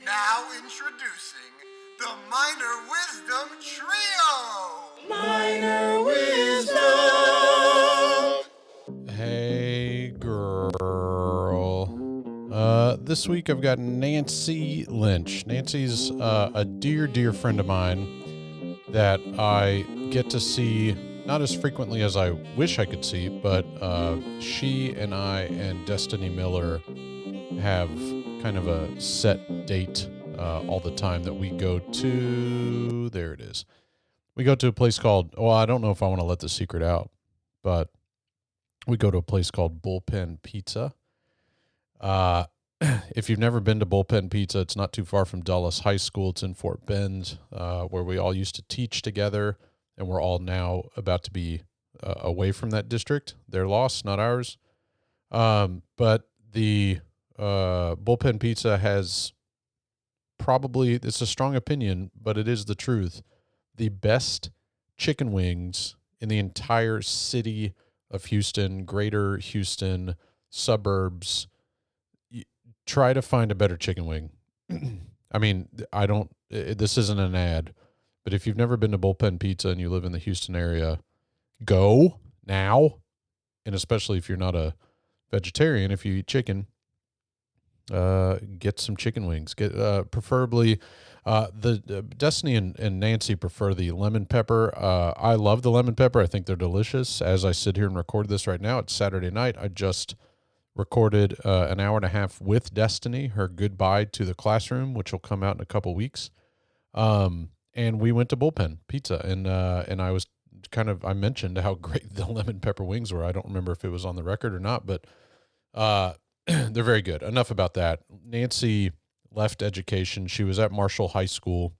Now introducing the Minor Wisdom Trio! Minor Wisdom! Hey, girl. This week I've got Nancy Lynch. Nancy's a dear friend of mine that I get to see not as frequently as I wish I could see, but she and I and Destiny Miller have kind of a set date all the time that we go to. There it is. We go to a place called, well, I don't know if I want to let the secret out, but we go to a place called Bullpen Pizza. If you've never been to Bullpen Pizza, it's not too far from Dulles High School. It's in Fort Bend, where we all used to teach together, and we're all now about to be away from that district. Their loss, not ours. But the Bullpen Pizza has probably, it's a strong opinion, but it is the truth, the best chicken wings in the entire city of Houston, greater Houston, suburbs. Try to find a better chicken wing. I mean, this isn't an ad, but if you've never been to Bullpen Pizza and you live in the Houston area, go now. And especially if you're not a vegetarian, if you eat chicken, get some chicken wings. Get preferably the Destiny and Nancy prefer the lemon pepper. I love the lemon pepper. I think they're delicious. As I sit here and record this right now, it's Saturday night. I just recorded an hour and a half with Destiny, her goodbye to the classroom, which will come out in a couple weeks. And we went to Bullpen Pizza, and I was I mentioned how great the lemon pepper wings were. I don't remember if it was on the record or not, but they're very good. Enough about that. Nancy left education. She was at Marshall High School,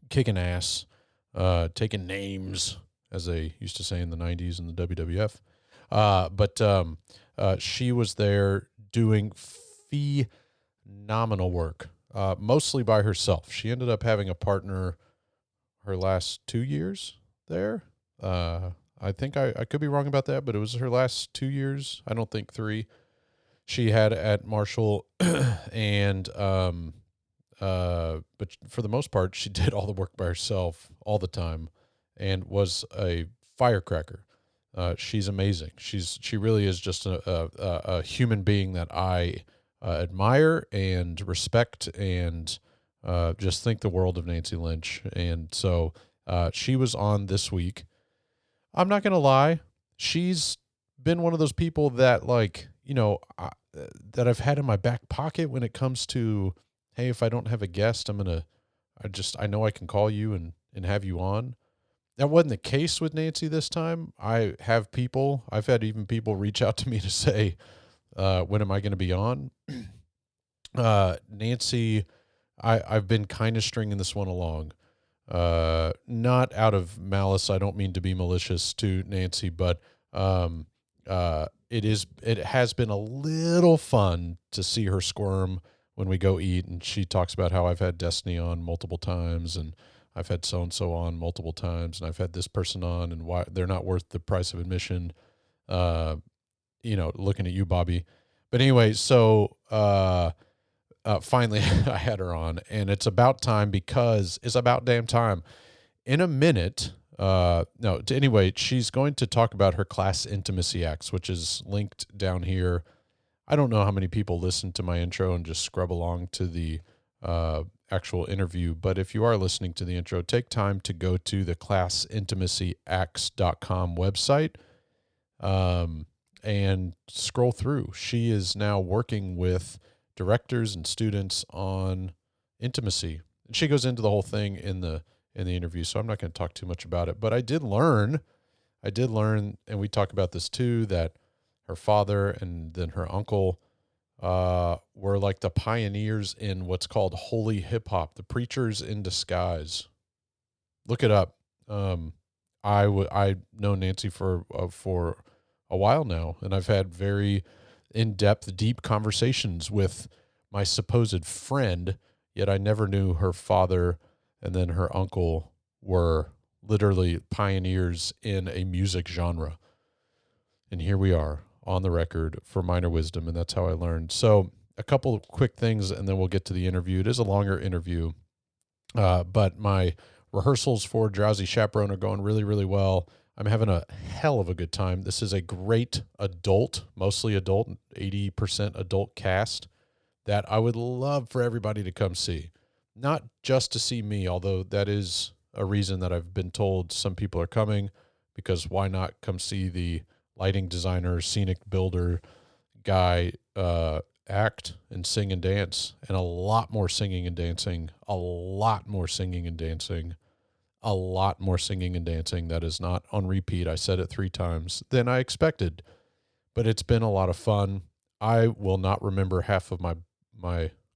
kicking ass, taking names, as they used to say in the 90s in the WWF. But she was there doing phenomenal work, mostly by herself. She ended up having a partner her last 2 years there. I think I could be wrong about that, but it was her last 2 years. I don't think 3. She had at Marshall, and but for the most part, she did all the work by herself all the time, and was a firecracker. She's amazing. She really is just a human being that I admire and respect, and just think the world of Nancy Lynch. And so she was on this week. I'm not gonna lie, she's been one of those people that, like, that I've had in my back pocket when it comes to, hey, if I don't have a guest, I know I can call you and have you on. That wasn't the case with Nancy this time. I've had even people reach out to me to say, when am I going to be on? Nancy, I've been kind of stringing this one along. Not out of malice. I don't mean to be malicious to Nancy, but it has been a little fun to see her squirm when we go eat, and she talks about how I've had Destiny on multiple times, and I've had so-and-so on multiple times, and I've had this person on, and why they're not worth the price of admission. Looking at you, Bobby. But anyway, so finally I had her on, and it's about damn time. In a minute, she's going to talk about her class intimacy acts, which is linked down here. I don't know how many people listen to my intro and just scrub along to the actual interview, but if you are listening to the intro, take time to go to the classintimacyacts.com website and scroll through. She is now working with directors and students on intimacy. And she goes into the whole thing in the interview, so I'm not going to talk too much about it. But I did learn, and we talk about this too, that her father and then her uncle were like the pioneers in what's called holy hip hop, the preachers in disguise. Look it up. I know Nancy for a while now, and I've had very in-depth, deep conversations with my supposed friend, yet I never knew her father and then her uncle were literally pioneers in a music genre. And here we are on the record for Minor Wisdom, and that's how I learned. So a couple of quick things, and then we'll get to the interview. It is a longer interview, but my rehearsals for Drowsy Chaperone are going really, really well. I'm having a hell of a good time. This is a great adult, mostly adult, 80% adult cast that I would love for everybody to come see. Not just to see me, although that is a reason that I've been told some people are coming, because why not come see the lighting designer, scenic builder guy act and sing and dance, and a lot more singing and dancing, a lot more singing and dancing, a lot more singing and dancing that is not on repeat. I said it 3 times than I expected, but it's been a lot of fun. I will not remember half of my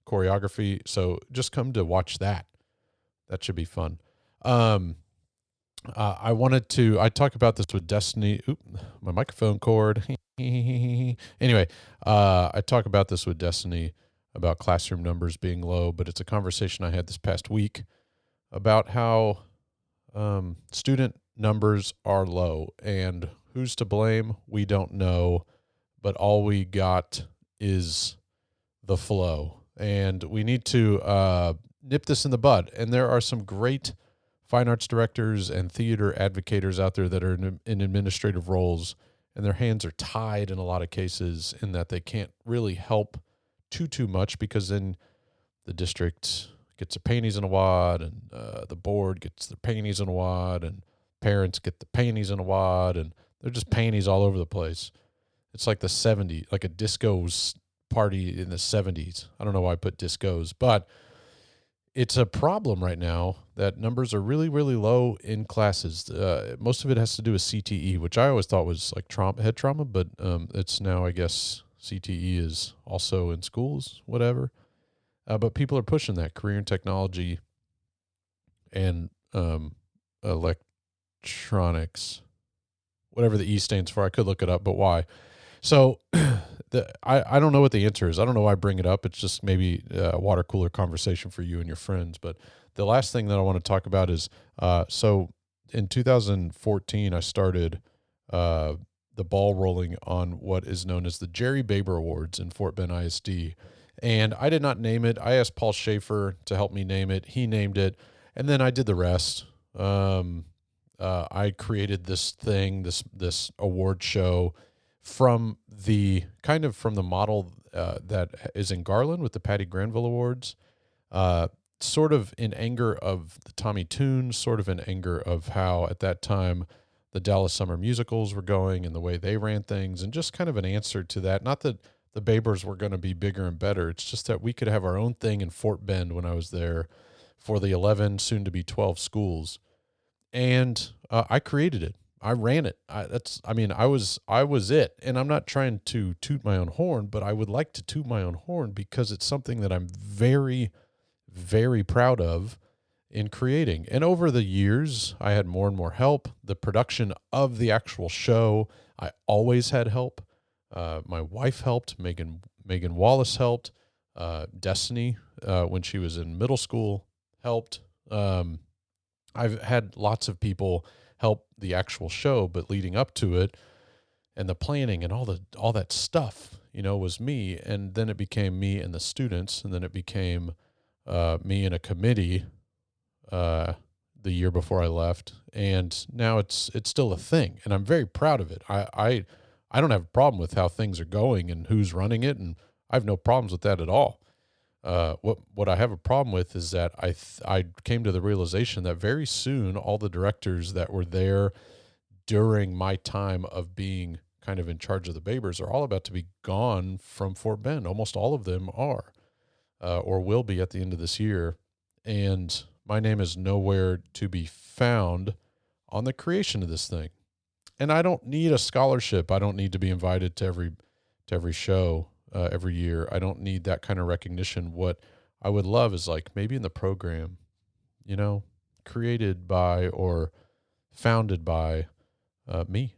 choreography, so just come to watch that. That should be fun. I talk about this with Destiny. Oop, my microphone cord. Anyway, I talk about this with Destiny about classroom numbers being low, but it's a conversation I had this past week about how student numbers are low, and who's to blame? We don't know, but all we got is the flow, and we need to nip this in the bud. And there are some great fine arts directors and theater advocators out there that are in administrative roles, and their hands are tied in a lot of cases in that they can't really help too much, because then the district gets their panties in a wad, and the board gets their panties in a wad, and parents get the panties in a wad, and they're just panties all over the place. It's like the 70s, like a disco's party in the 70s. I don't know why I put discos, but it's a problem right now that numbers are really, really low in classes. Most of it has to do with CTE, which I always thought was like head trauma, but it's now, I guess, CTE is also in schools, whatever. But people are pushing that career in technology and electronics, whatever the E stands for. I could look it up, but why? So I don't know what the answer is. I don't know why I bring it up. It's just maybe a water cooler conversation for you and your friends. But the last thing that I want to talk about is, so in 2014, I started the ball rolling on what is known as the Jerry Baber Awards in Fort Bend ISD. And I did not name it. I asked Paul Schaefer to help me name it. He named it, and then I did the rest. I created this thing, this award show from the model that is in Garland with the Patty Granville Awards, sort of in anger of the Tommy Tunes, sort of in anger of how at that time the Dallas Summer Musicals were going and the way they ran things, and just kind of an answer to that. Not that the Babers were going to be bigger and better. It's just that we could have our own thing in Fort Bend when I was there for the 11, soon to be 12 schools. And I created it. I ran it. I was it. And I'm not trying to toot my own horn, but I would like to toot my own horn because it's something that I'm very, very proud of in creating. And over the years, I had more and more help. The production of the actual show, I always had help. My wife helped. Megan Wallace helped. Destiny, when she was in middle school, helped. I've had lots of people help the actual show, but leading up to it and the planning and all that stuff, was me. And then it became me and the students, and then it became me and a committee the year before I left. And now it's still a thing, and I'm very proud of it. I don't have a problem with how things are going and who's running it, and I have no problems with that at all. What I have a problem with is that I came to the realization that very soon all the directors that were there during my time of being kind of in charge of the Babers are all about to be gone from Fort Bend. Almost all of them are, or will be at the end of this year. And my name is nowhere to be found on the creation of this thing. And I don't need a scholarship. I don't need to be invited to every show every year. I don't need that kind of recognition. What I would love is like maybe in the program, created by or founded by me.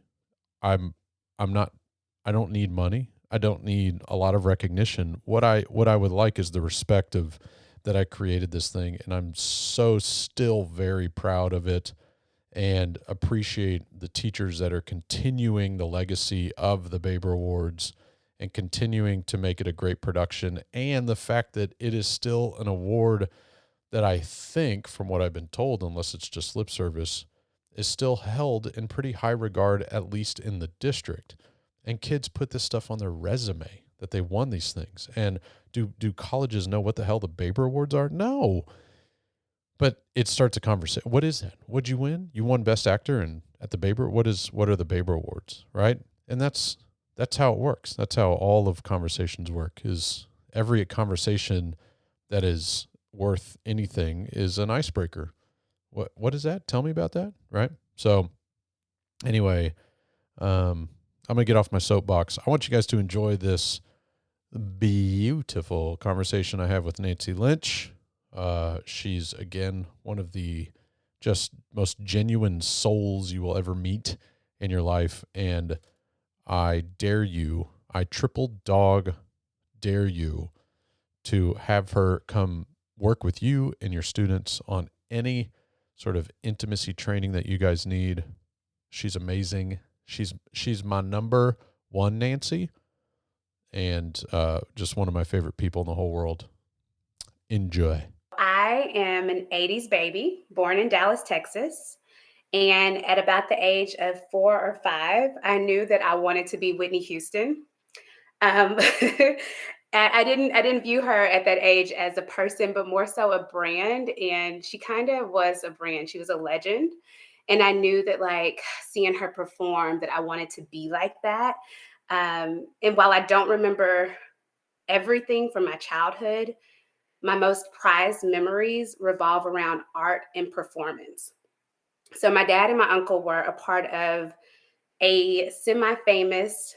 I don't need money. I don't need a lot of recognition. What I would like is the respect of that I created this thing, and I'm so still very proud of it and appreciate the teachers that are continuing the legacy of the Baber Awards and continuing to make it a great production, and the fact that it is still an award that I think, from what I've been told, unless it's just lip service, is still held in pretty high regard, at least in the district. And kids put this stuff on their resume that they won these things. And do colleges know what the hell the Baber Awards are? No. But it starts a conversation. What is that? What'd you win? You won Best Actor and at the Baber. What are the Baber Awards, right? And that's how it works. That's how all of conversations work. Is every conversation that is worth anything is an icebreaker. What is that? Tell me about that, right? So anyway, I'm gonna get off my soapbox. I want you guys to enjoy this beautiful conversation I have with Nancy Lynch. She's again one of the just most genuine souls you will ever meet in your life, and I triple dog dare you to have her come work with you and your students on any sort of intimacy training that you guys need. She's amazing. She's my number one Nancy, and just one of my favorite people in the whole world. Enjoy. I am an 80s baby, born in Dallas, Texas. And at about the age of 4 or 5, I knew that I wanted to be Whitney Houston. Um, I didn't view her at that age as a person, but more so a brand. And she kind of was a brand. She was a legend. And I knew that, like, seeing her perform, that I wanted to be like that. And while I don't remember everything from my childhood, my most prized memories revolve around art and performance. So my dad and my uncle were a part of a semi-famous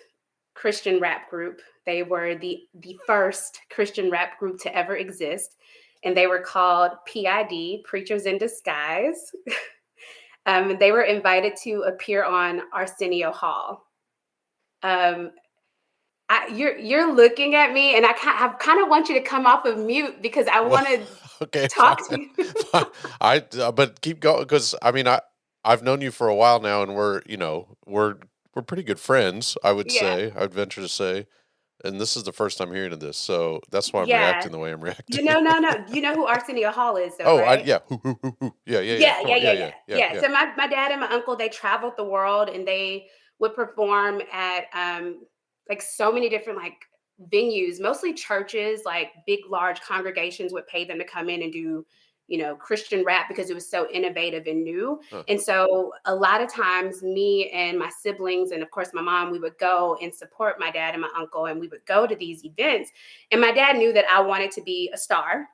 Christian rap group. They were the first Christian rap group to ever exist, and they were called PID, Preachers in Disguise. They were invited to appear on Arsenio Hall. You're looking at me, and I kind of want you to come off of mute because I want to Okay, talk to fine. you. Fine. But keep going, because I mean, I've known you for a while now, and we're pretty good friends. I would Yeah, say, I would venture to say, and this is the first time hearing of this, so that's why I'm yeah. reacting the way I'm You reacting. know, no. You know who Arsenio Hall is, though, Oh, right? yeah, yeah. Yeah, Come yeah, on, yeah, yeah, yeah, yeah, yeah, yeah. yeah. So my dad and my uncle, they traveled the world, and they would perform at like so many different like venues, mostly churches. Like big large congregations would pay them to come in and do, Christian rap because it was so innovative and new. Huh. And so a lot of times me and my siblings, and of course my mom, we would go and support my dad and my uncle, and we would go to these events. And my dad knew that I wanted to be a star.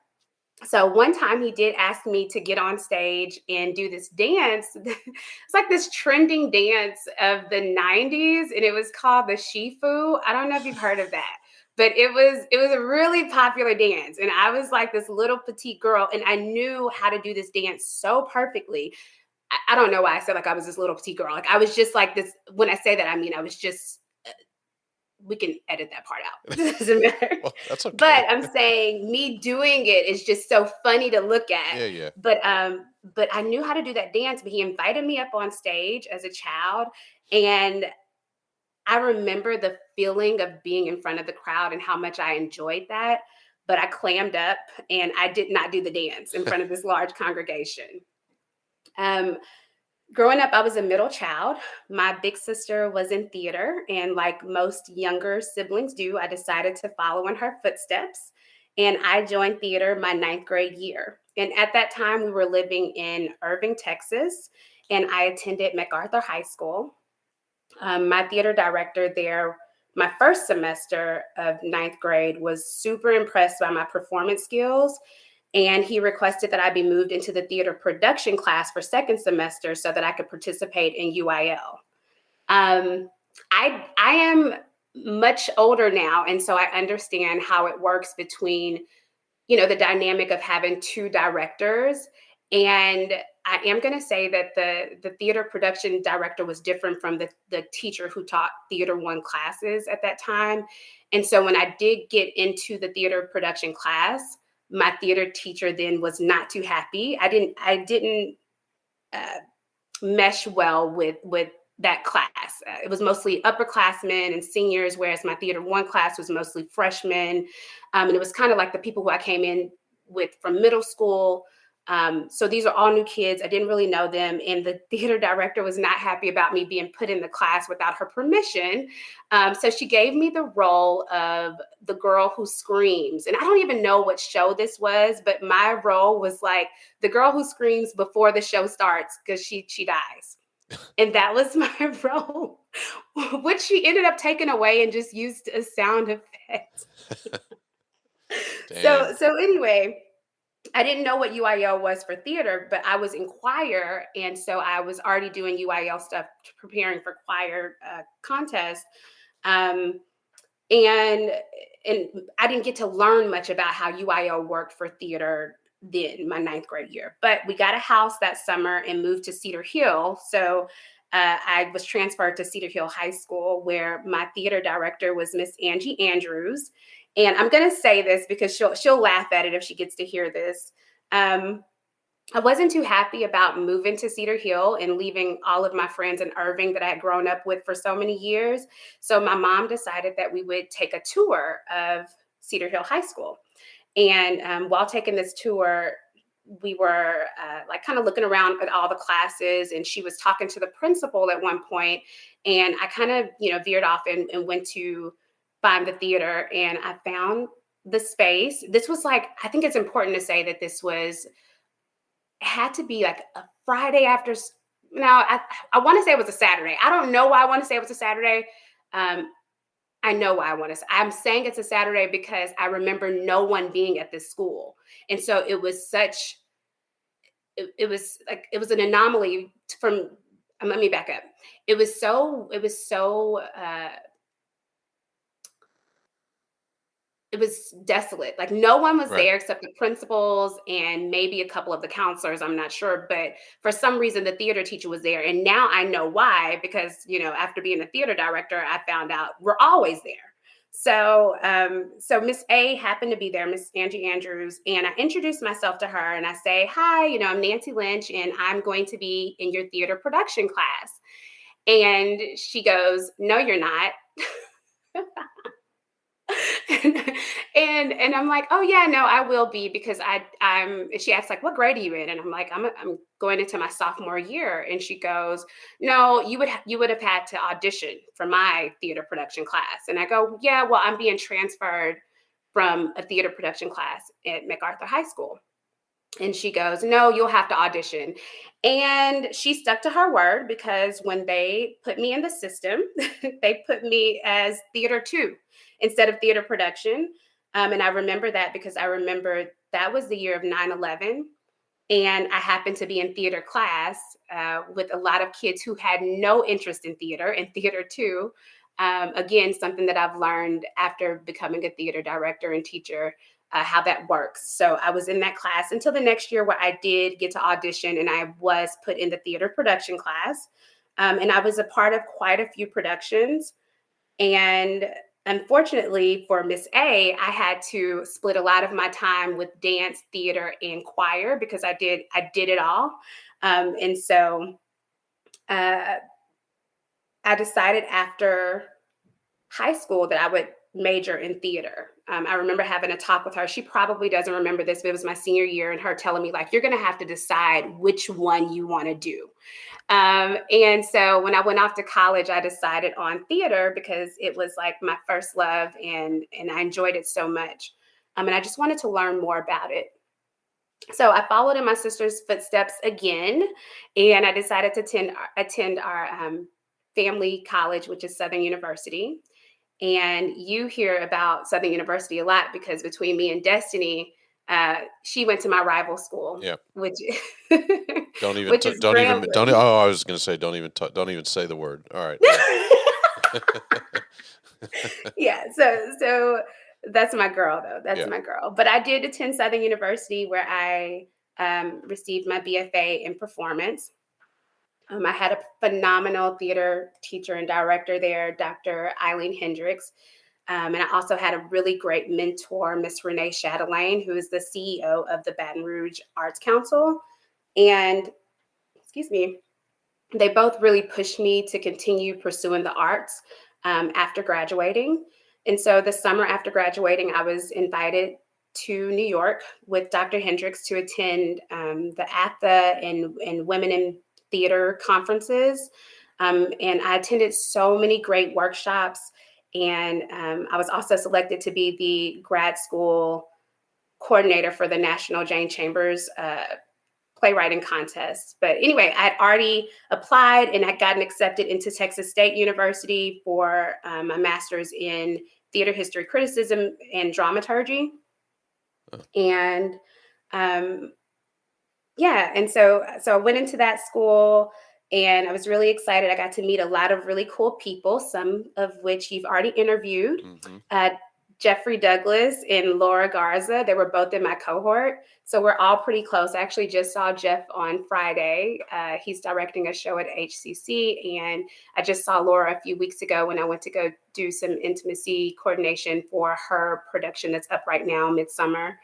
So one time he did ask me to get on stage and do this dance. It's like this trending dance of the 90s, and it was called the Shifu. I don't know if you've heard of that, but it was a really popular dance. And I was like this little petite girl, and I knew how to do this dance so perfectly. I don't know why I said like I was this little petite girl. Like I was just like this. When I say that, I mean I was just, we can edit that part out. Doesn't matter. Well, that's okay. But I'm saying me doing it is just so funny to look at. Yeah. But I knew how to do that dance, but he invited me up on stage as a child, and I remember the feeling of being in front of the crowd and how much I enjoyed that. But I clammed up and I did not do the dance in front of this large congregation. Growing up, I was a middle child. My big sister was in theater, and like most younger siblings do, I decided to follow in her footsteps. And I joined theater my ninth grade year. And at that time, we were living in Irving, Texas, and I attended MacArthur High School. My theater director there, my first semester of ninth grade, was super impressed by my performance skills. And he requested that I be moved into the theater production class for second semester so that I could participate in UIL. I am much older now, and so I understand how it works between, the dynamic of having two directors. And I am going to say that the theater production director was different from the teacher who taught Theater 1 classes at that time. And so when I did get into the theater production class, my theater teacher then was not too happy. I didn't mesh well with that class. It was mostly upperclassmen and seniors, whereas my theater one class was mostly freshmen. And it was kind of like the people who I came in with from middle school. So these are all new kids. I didn't really know them. And the theater director was not happy about me being put in the class without her permission. So she gave me the role of the girl who screams. And I don't even know what show this was, but my role was like the girl who screams before the show starts because she dies. And that was my role, which she ended up taking away and just used as sound effects. Dang. So anyway, I didn't know what UIL was for theater, but I was in choir, and so I was already doing UIL stuff, preparing for choir contest, um, and and I didn't get to learn much about how UIL worked for theater then my ninth grade year. But we got a house that summer and moved to Cedar Hill, so. I was transferred to Cedar Hill High School, where my theater director was Miss Angie Andrews, and I'm going to say this because she'll laugh at it if she gets to hear this. I wasn't too happy about moving to Cedar Hill and leaving all of my friends in Irving that I had grown up with for so many years. So my mom decided that we would take a tour of Cedar Hill High School. And while taking this tour, we were like kind of looking around at all the classes, and she was talking to the principal at one point, and I kind of veered off and went to find the theater, and I found the space. This was like, I think it's important to say that this was, it had to be like a Friday after. Now I want to say it was a Saturday. I don't know why I want to say it was a Saturday. I know why I want to. I'm saying it's a Saturday because I remember no one being at this school, and so it was such. It was like it was an anomaly from. Let me back up. It was so. It was so. It was desolate. Like no one was Right. there except the principals and maybe a couple of the counselors. I'm not sure, but for some reason the theater teacher was there. And now I know why, because after being a theater director, I found out we're always there. So Miss A happened to be there, Miss Angie Andrews, and I introduced myself to her and I say, "Hi, I'm Nancy Lynch, and I'm going to be in your theater production class." And she goes, "No, you're not." and I'm like, "Oh yeah, no, I will be because I'm." She asks like, "What grade are you in?" And I'm like, I'm going into my sophomore year." And she goes, "No, you would have had to audition for my theater production class." And I go, "Yeah, well, I'm being transferred from a theater production class at MacArthur High School." And she goes, "No, you'll have to audition." And she stuck to her word because when they put me in the system, they put me as theater two instead of theater production. And I remember that because I remember that was the year of 9/11. And I happened to be in theater class with a lot of kids who had no interest in theater and theater two. Again, something that I've learned after becoming a theater director and teacher, how that works. So I was in that class until the next year where I did get to audition and I was put in the theater production class. And I was a part of quite a few productions. And unfortunately for Miss A, I had to split a lot of my time with dance, theater, and choir because I did it all. And so uh, I decided after high school that I would major in theater. I remember having a talk with her. She probably doesn't remember this, but it was my senior year, and her telling me like, "You're going to have to decide which one you want to do." And so when I went off to college, I decided on theater because it was like my first love, and I enjoyed it so much. And I just wanted to learn more about it. So I followed in my sister's footsteps again, and I decided to attend our family college, which is Southern University. And you hear about Southern University a lot because between me and Destiny, she went to my rival school, Yeah. which Don't even, which is don't even, don't, Grambling. oh, I was going to say, don't even say the word. All right. Yeah. Yeah, so that's my girl though. That's Yeah. my girl. But I did attend Southern University where I received my BFA in performance. I had a phenomenal theater teacher and director there, Dr. Eileen Hendricks. And I also had a really great mentor, Miss Renee Chatelaine, who is the CEO of the Baton Rouge Arts Council. And excuse me. They both really pushed me to continue pursuing the arts after graduating. And so the summer after graduating, I was invited to New York with Dr. Hendricks to attend the ATHA and Women in Theater conferences. And I attended so many great workshops. And I was also selected to be the grad school coordinator for the National Jane Chambers playwriting contest. But anyway, I'd already applied and had gotten accepted into Texas State University for my master's in theater history criticism and dramaturgy. And yeah, and so I went into that school and I was really excited. I got to meet a lot of really cool people, some of which you've already interviewed. Mm-hmm. Jeffrey Douglas and Laura Garza. They were both in my cohort. So we're all pretty close. I actually just saw Jeff on Friday. He's directing a show at HCC. And I just saw Laura a few weeks ago when I went to go do some intimacy coordination for her production that's up right now, Midsummer.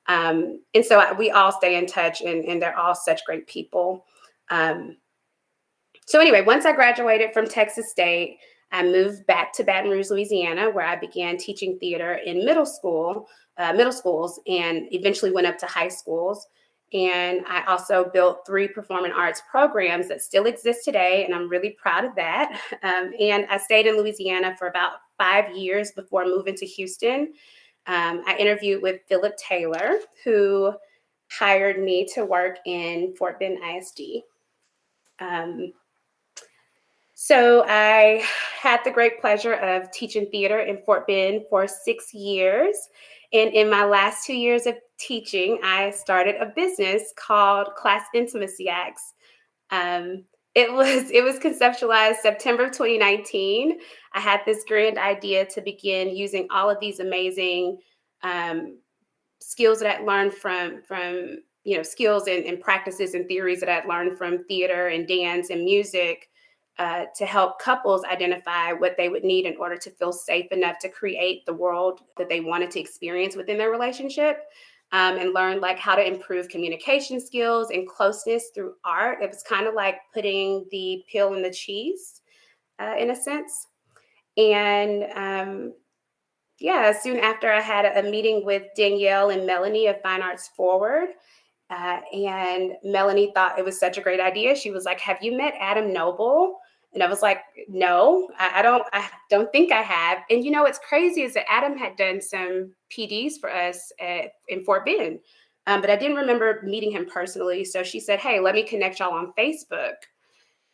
And so we all stay in touch, and they're all such great people. So anyway, once I graduated from Texas State, I moved back to Baton Rouge, Louisiana, where I began teaching theater in middle schools, and eventually went up to high schools. And I also built 3 performing arts programs that still exist today, and I'm really proud of that. And I stayed in Louisiana for about 5 years before moving to Houston. I interviewed with Philip Taylor, who hired me to work in Fort Bend ISD. So I had the great pleasure of teaching theater in Fort Bend for 6 years. And in my last 2 years of teaching, I started a business called Class Intimacy Acts. It was conceptualized September of 2019. I had this grand idea to begin using all of these amazing skills that I'd learned from skills and practices and theories that I'd learned from theater and dance and music to help couples identify what they would need in order to feel safe enough to create the world that they wanted to experience within their relationship, and learn like how to improve communication skills and closeness through art. It was kind of like putting the pill in the cheese, in a sense. And soon after I had a meeting with Danielle and Melanie of Fine Arts Forward. And Melanie thought it was such a great idea. She was like, "Have you met Adam Noble?" And I was like, "No, I don't think I have." And what's crazy is that Adam had done some PDs for us in Fort Bend, but I didn't remember meeting him personally. So she said, "Hey, let me connect y'all on Facebook."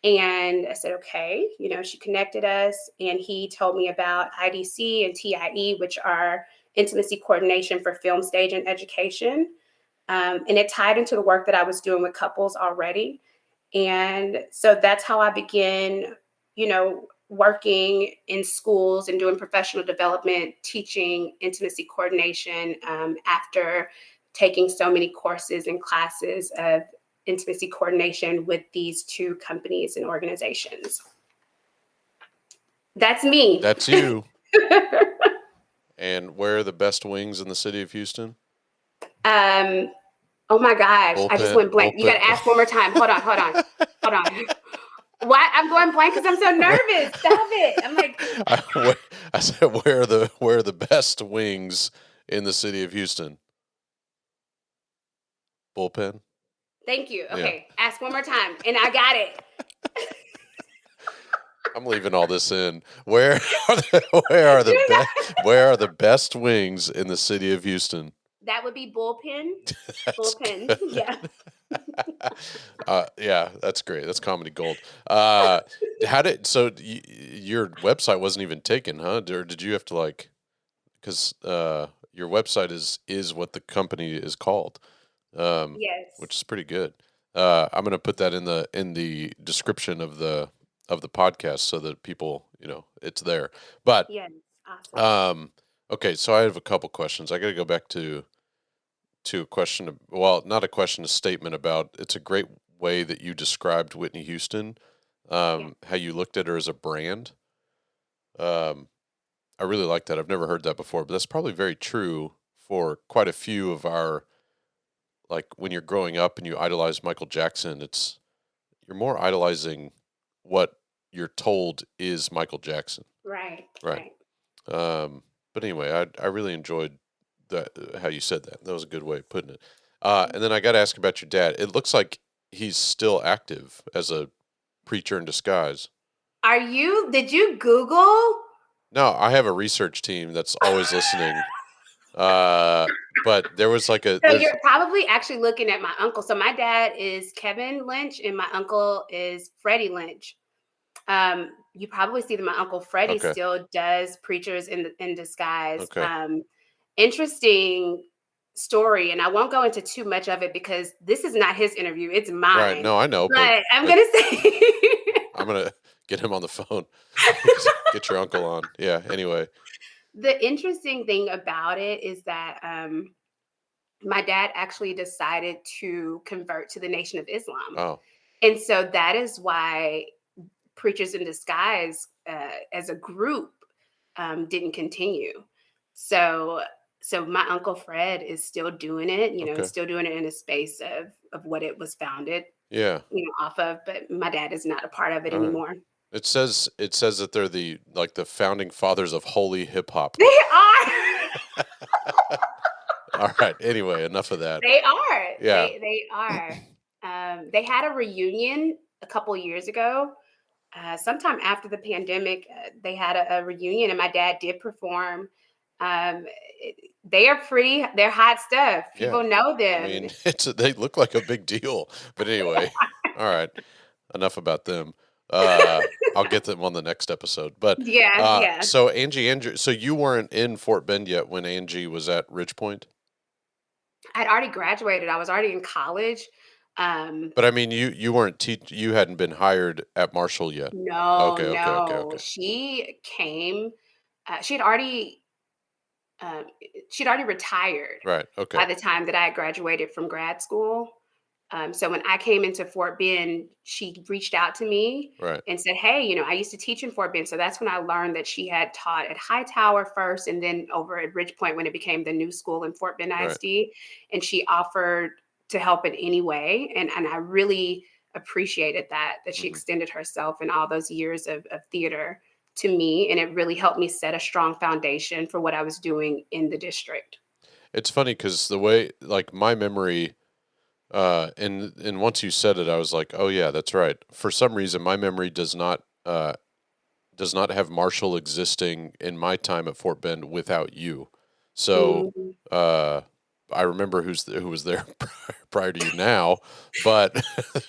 And I said, okay. She connected us, and he told me about IDC and TIE, which are intimacy coordination for film, stage, and education. And it tied into the work that I was doing with couples already. And so that's how I began, working in schools and doing professional development, teaching intimacy coordination after taking so many courses and classes of intimacy coordination with these 2 companies and organizations. That's me. That's you. And where are the best wings in the city of Houston? Oh my gosh, I just went blank. You got to ask one more time. Hold on. Why? I'm going blank because I'm so nervous. Stop it. I'm like, I said, where are the best wings in the city of Houston? Bullpen. Thank you. Okay, yeah. Ask one more time, and I got it. I'm leaving all this in. Where are the best wings in the city of Houston? That would be Bullpen. Bullpen. Yeah. Yeah, that's great. That's comedy gold. Your website wasn't even taken, huh? Or did you have to because your website is what the company is called. Yes. Which is pretty good. I'm going to put that in the description of the podcast so that people, it's there. But yes, awesome. Okay, so I have a couple questions. I got to go back to a question. Not a question, a statement about. It's a great way that you described Whitney Houston. How you looked at her as a brand. I really like that. I've never heard that before, but that's probably very true for quite a few of our. Like when you're growing up and you idolize Michael Jackson, you're more idolizing what you're told is Michael Jackson. Right. Right. Right. But anyway, I really enjoyed that how you said that. That was a good way of putting it. And then I got to ask about your dad. It looks like he's still active as a preacher in disguise. Did you Google? No, I have a research team that's always listening. But there was like So there's you're probably actually looking at my uncle. So my dad is Kevin Lynch and my uncle is Freddie Lynch. You probably see that my uncle Freddie okay, still does preachers in disguise. okay, Interesting story, and I won't go into too much of it because this is not his interview; it's right. mine. No, I know, But I'm but gonna say I'm gonna get him on the phone. Get your uncle on. Yeah. Anyway. the interesting thing about it is that my dad actually decided to convert to the Nation of Islam. Oh, And so that is why Preachers in Disguise as a group didn't continue. So so my uncle Fred is still doing it, okay. still doing it in a space of what it was founded, Yeah. off of, but my dad is not a part of it All right. anymore. It says that they're the founding fathers of holy hip hop. They are. All right. Anyway, enough of that. They are. Yeah. They are. They had a reunion a couple years ago. Sometime after the pandemic, they had a reunion, and my dad did perform. They're hot stuff. Yeah. People know I them. mean, they look like a big deal. But anyway, all right. Enough about them. I'll get them on the next episode. But Yeah, yeah. so Andrew, so you weren't in Fort Bend yet when Angie was at Ridge Point? I'd already graduated. I was already in college. Um, But I mean, you weren't you hadn't been hired at Marshall yet. no, Okay, okay, okay, no. okay. She came. Uh, she'd already um, she'd already retired Right. by Okay. the time that I graduated from grad school. So when I came into Fort Bend, she reached out to me Right. and said, "Hey, I used to teach in Fort Bend." So that's when I learned that she had taught at Hightower first, and then over at Ridge Point when it became the new school in Fort Bend Right. ISD. And she offered to help in any way, and I really appreciated that she Mhm. extended herself in all those years of theater to me, and it really helped me set a strong foundation for what I was doing in the district. It's funny because the way, like, my memory, and once you said it, I was like, oh yeah, that's right. For some reason, my memory does not have Marshall existing in my time at Fort Bend without you. So, Mhm. uh, I remember who was there prior to you now, but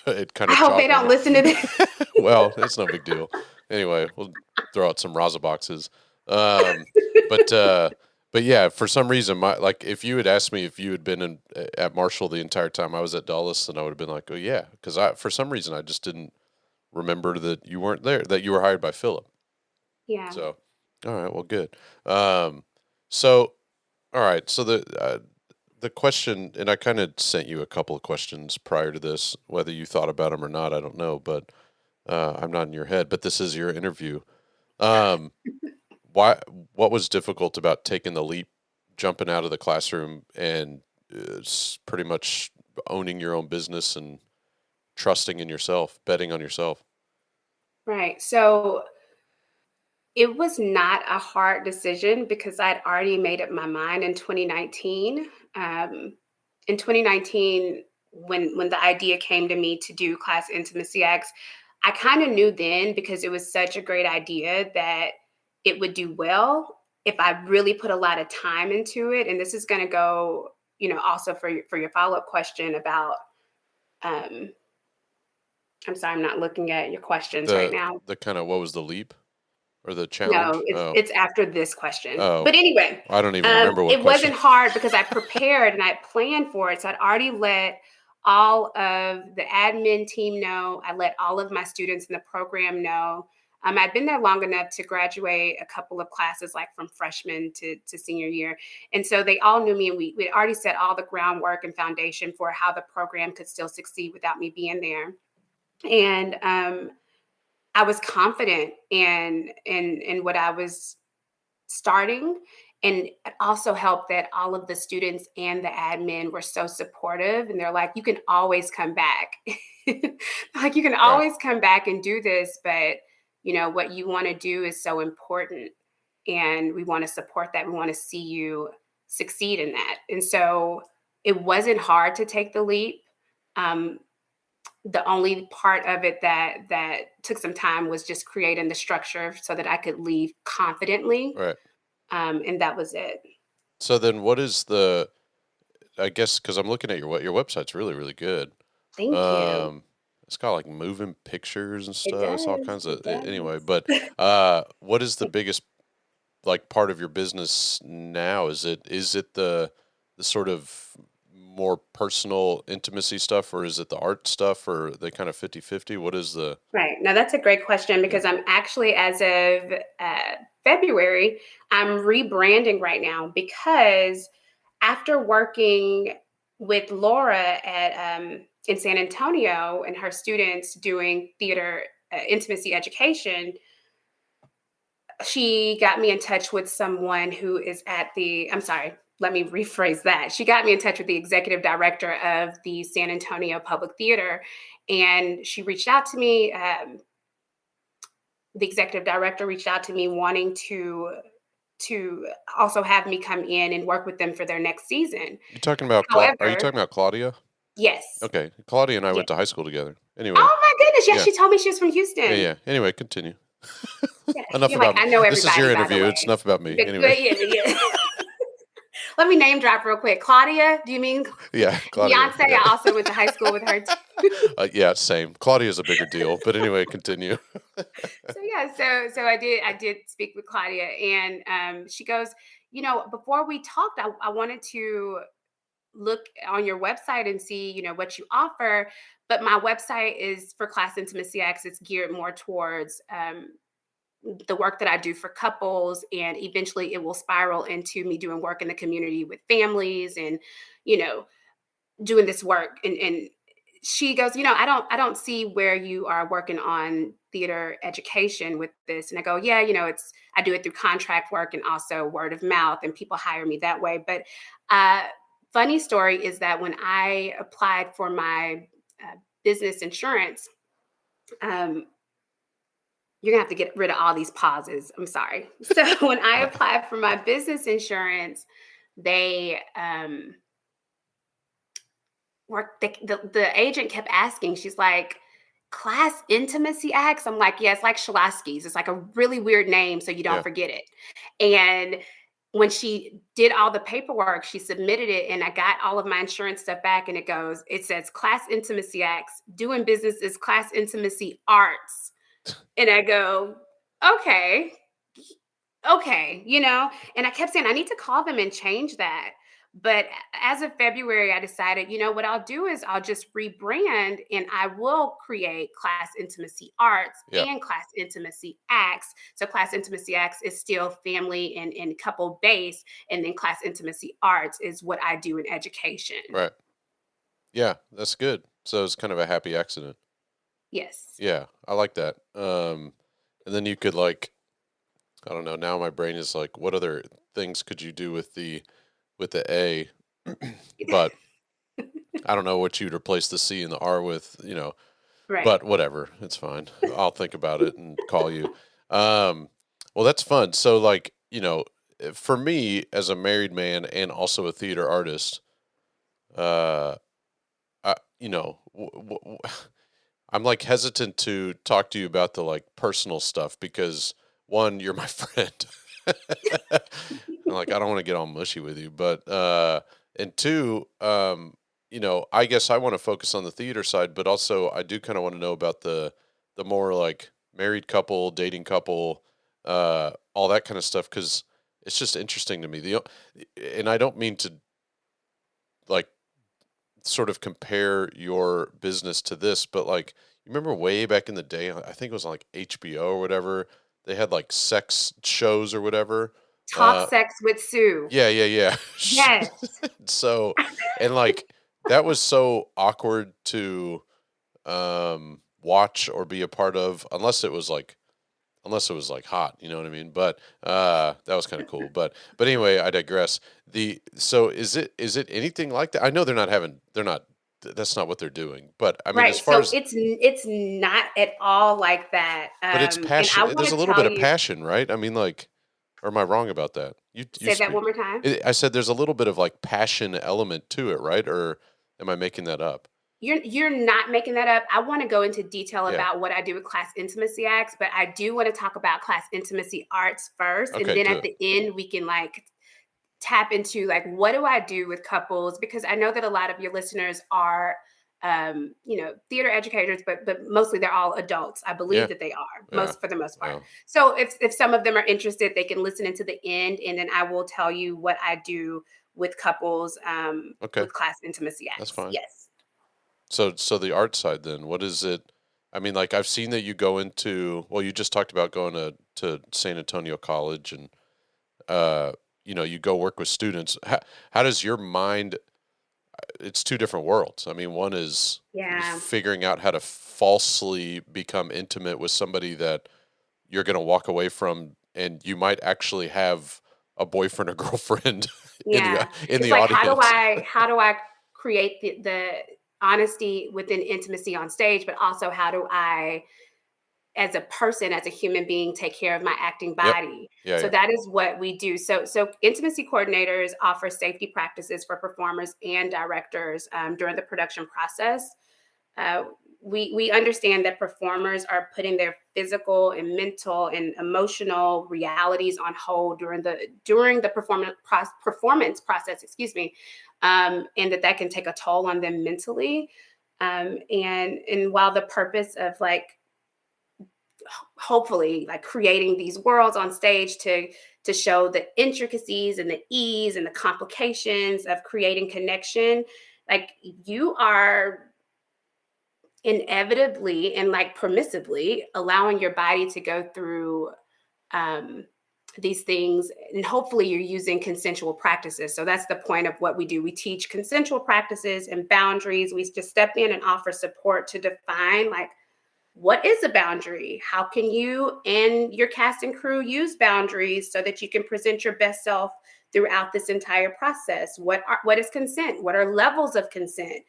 it kind I of hope they jogged my don't listen to this. well, it's no big deal. Anyway, we'll throw out some Raza boxes. Um, but but yeah, for some reason, if you had asked me if you had been at Marshall the entire time I was at Dulles, then I would have been like, oh yeah, because I for some reason I just didn't remember that you weren't there, that you were hired by Philip. Yeah. So, all right, well, good. Um, so all right, so the question, and I kind of sent you a couple of questions prior to this, whether you thought about them or not, I don't know, but I'm not in your head, but this is your interview. Um, why? What was difficult about taking the leap, jumping out of the classroom, and pretty much owning your own business and trusting in yourself, betting on yourself? Right. So it was not a hard decision because I'd already made up my mind in 2019. In 2019, when the idea came to me to do class intimacy acts, I kind of knew then because it was such a great idea that it would do well if I really put a lot of time into it. And this is going to go, also for your follow up question about. Um, I'm sorry, I'm not looking at your questions right The now. the kind of what was the leap or the No, challenge? it's Oh, it's after this question. oh, But anyway, I don't even remember what it question. wasn't hard because I prepared and I planned for it. So I'd already let all of the admin team know. I let all of my students in the program know. I'd been there long enough to graduate a couple of classes, like from freshman to senior year. And so they all knew me, and we already set all the groundwork and foundation for how the program could still succeed without me being there. And I was confident in what I was starting, And it also helped that all of the students and the admin were so supportive. And they're like, you can always come back. Like, you can Right. always come back and do this. But, what you want to do is so important. And we want to support that. We want to see you succeed in that. And so it wasn't hard to take the leap. Um, the only part of it that took some time was just creating the structure so that I could leave confidently. Right. And that was it. So then what is I guess, because I'm looking at your website's really, really good. Thank you. Um, it's got like moving pictures and It stuff. It's all does. kinds of It anyway. does. But what is the biggest like part of your business now? Is it the sort of more personal intimacy stuff, or is it the art stuff, or they kind of 50-50? What is the Right. Now, that's a great question yeah. because I'm actually, as of February, I'm rebranding right now because after working with Laura at in San Antonio and her students doing theater intimacy education, she got me in touch with someone who is at the, I'm sorry, let me rephrase that. She got me in touch with the executive director of the San Antonio Public Theater, and she reached out to me. The executive director reached out to me wanting to also have me come in and work with them for their next season. You talking about are you However, talking about Claudia? yes. Okay. Claudia and I Yeah. went to high school together. Anyway. Oh my goodness. Yeah, Yeah. she told me she was from Yeah, Houston. yeah. Anyway, continue. Yeah. Enough You're like, about me. I know This is your everybody, by the interview. It's way. enough about me. But, Anyway. yeah. Let me name drop real quick. Claudia, do you mean Yeah, Claudia. Beyonce? Yeah. I also went to high school with her too. Yeah, same. Claudia's a bigger deal. But anyway, continue. So yeah, so I did speak with Claudia, and she goes, before we talked, I wanted to look on your website and see, what you offer. But my website is for Class Intimacy Acts. It's geared more towards the work that I do for couples, and eventually it will spiral into me doing work in the community with families, and you know, doing this work. And she goes, I don't see where you are working on theater education with this. And I go, yeah, I do it through contract work and also word of mouth, and people hire me that way. But uh, funny story is that when I applied for my business insurance, um, you're gonna have to get rid of all these pauses. I'm sorry. So when I Right. applied for my business insurance, they the agent kept asking. She's like, "Class Intimacy Acts." I'm like, "Yeah, it's like Shalaski's. It's like a really weird name, so you don't Yeah. forget it." And when she did all the paperwork, she submitted it, and I got all of my insurance stuff back, and it says Class Intimacy Acts. Doing business is Class Intimacy Arts. And I go, okay, and I kept saying, I need to call them and change that. But as of February, I decided, what I'll do is I'll just rebrand, and I will create Class Intimacy Arts Yeah. and Class Intimacy Acts. So Class Intimacy Acts is still family and couple based. And then Class Intimacy Arts is what I do in education. Right. Yeah, that's good. So it's kind of a happy accident. Yes. Yeah, I like that. And then you could like, I don't know. Now my brain is like, what other things could you do with the A? But I don't know what you'd replace the C and the R with. Right. But whatever, it's fine. I'll think about it and call you. Well, that's fun. So like, for me as a married man and also a theater artist, uh, I, I'm like hesitant to talk to you about the like personal stuff because one, you're my friend. And like I don't want to get all mushy with you, but and two, I guess I want to focus on the theater side, but also I do kind of want to know about the more like married couple, dating couple, all that kind of stuff because it's just interesting to me. And I don't mean to like sort of compare your business to this, but like you remember way back in the day, I think it was on like HBO or whatever, they had like sex shows or whatever. Talk sex with Sue. Yeah, yeah, yeah. Yes. So, and like that was so awkward to watch or be a part of, unless it was like unless it was like hot, you know what I mean? But that was kind of cool. But anyway, I digress. So is it anything like that? I know they're not that's not what they're doing. But I mean, as Right. far So as it's not at all like that. but it's And I passion. want There's a to little tell bit of you, passion, right? I mean, like, or am I wrong about that? You say that speak. one more time. I said there's a little bit of like passion element to it, right? Or am I making that up? You're not making that up. I want to go into detail Yeah. about what I do with class intimacy acts, but I do want to talk about class intimacy arts first, and Okay, then do at it. the end we can like tap into like what do I do with couples, because I know that a lot of your listeners are theater educators, but mostly they're all adults. I Yeah. believe that they are Yeah. for the most part. Well, So if some of them are interested, they can listen into the end, and then I will tell you what I do with couples okay, with class intimacy that's acts. fine. Yes. So the art side then, what is it? I mean, like I've seen that you go into, well, you just talked about going to San Antonio College and uh, you go work with students. How does your mind, it's two different worlds. I mean, one is Yeah. figuring out how to falsely become intimate with somebody that you're going to walk away from and you might actually have a boyfriend or girlfriend Yeah. in It's the like audience. how do I create the honesty within intimacy on stage, but also how do I as a person, as a human being, take care of my acting Yep. body. Yeah, So yeah. that is what we do. So intimacy coordinators offer safety practices for performers and directors during the production process. Uh, we understand that performers are putting their physical and mental and emotional realities on hold during the performance process, excuse me, and that can take a toll on them mentally. And while the purpose of like hopefully like creating these worlds on stage to show the intricacies and the ease and the complications of creating connection, like you are inevitably and like permissibly allowing your body to go through um, these things, and hopefully you're using consensual practices. So that's the point of what we do. We teach consensual practices and boundaries. We just step in and offer support to define like what is a boundary? How can you and your cast and crew use boundaries so that you can present your best self throughout this entire process? What is consent? What are levels of consent?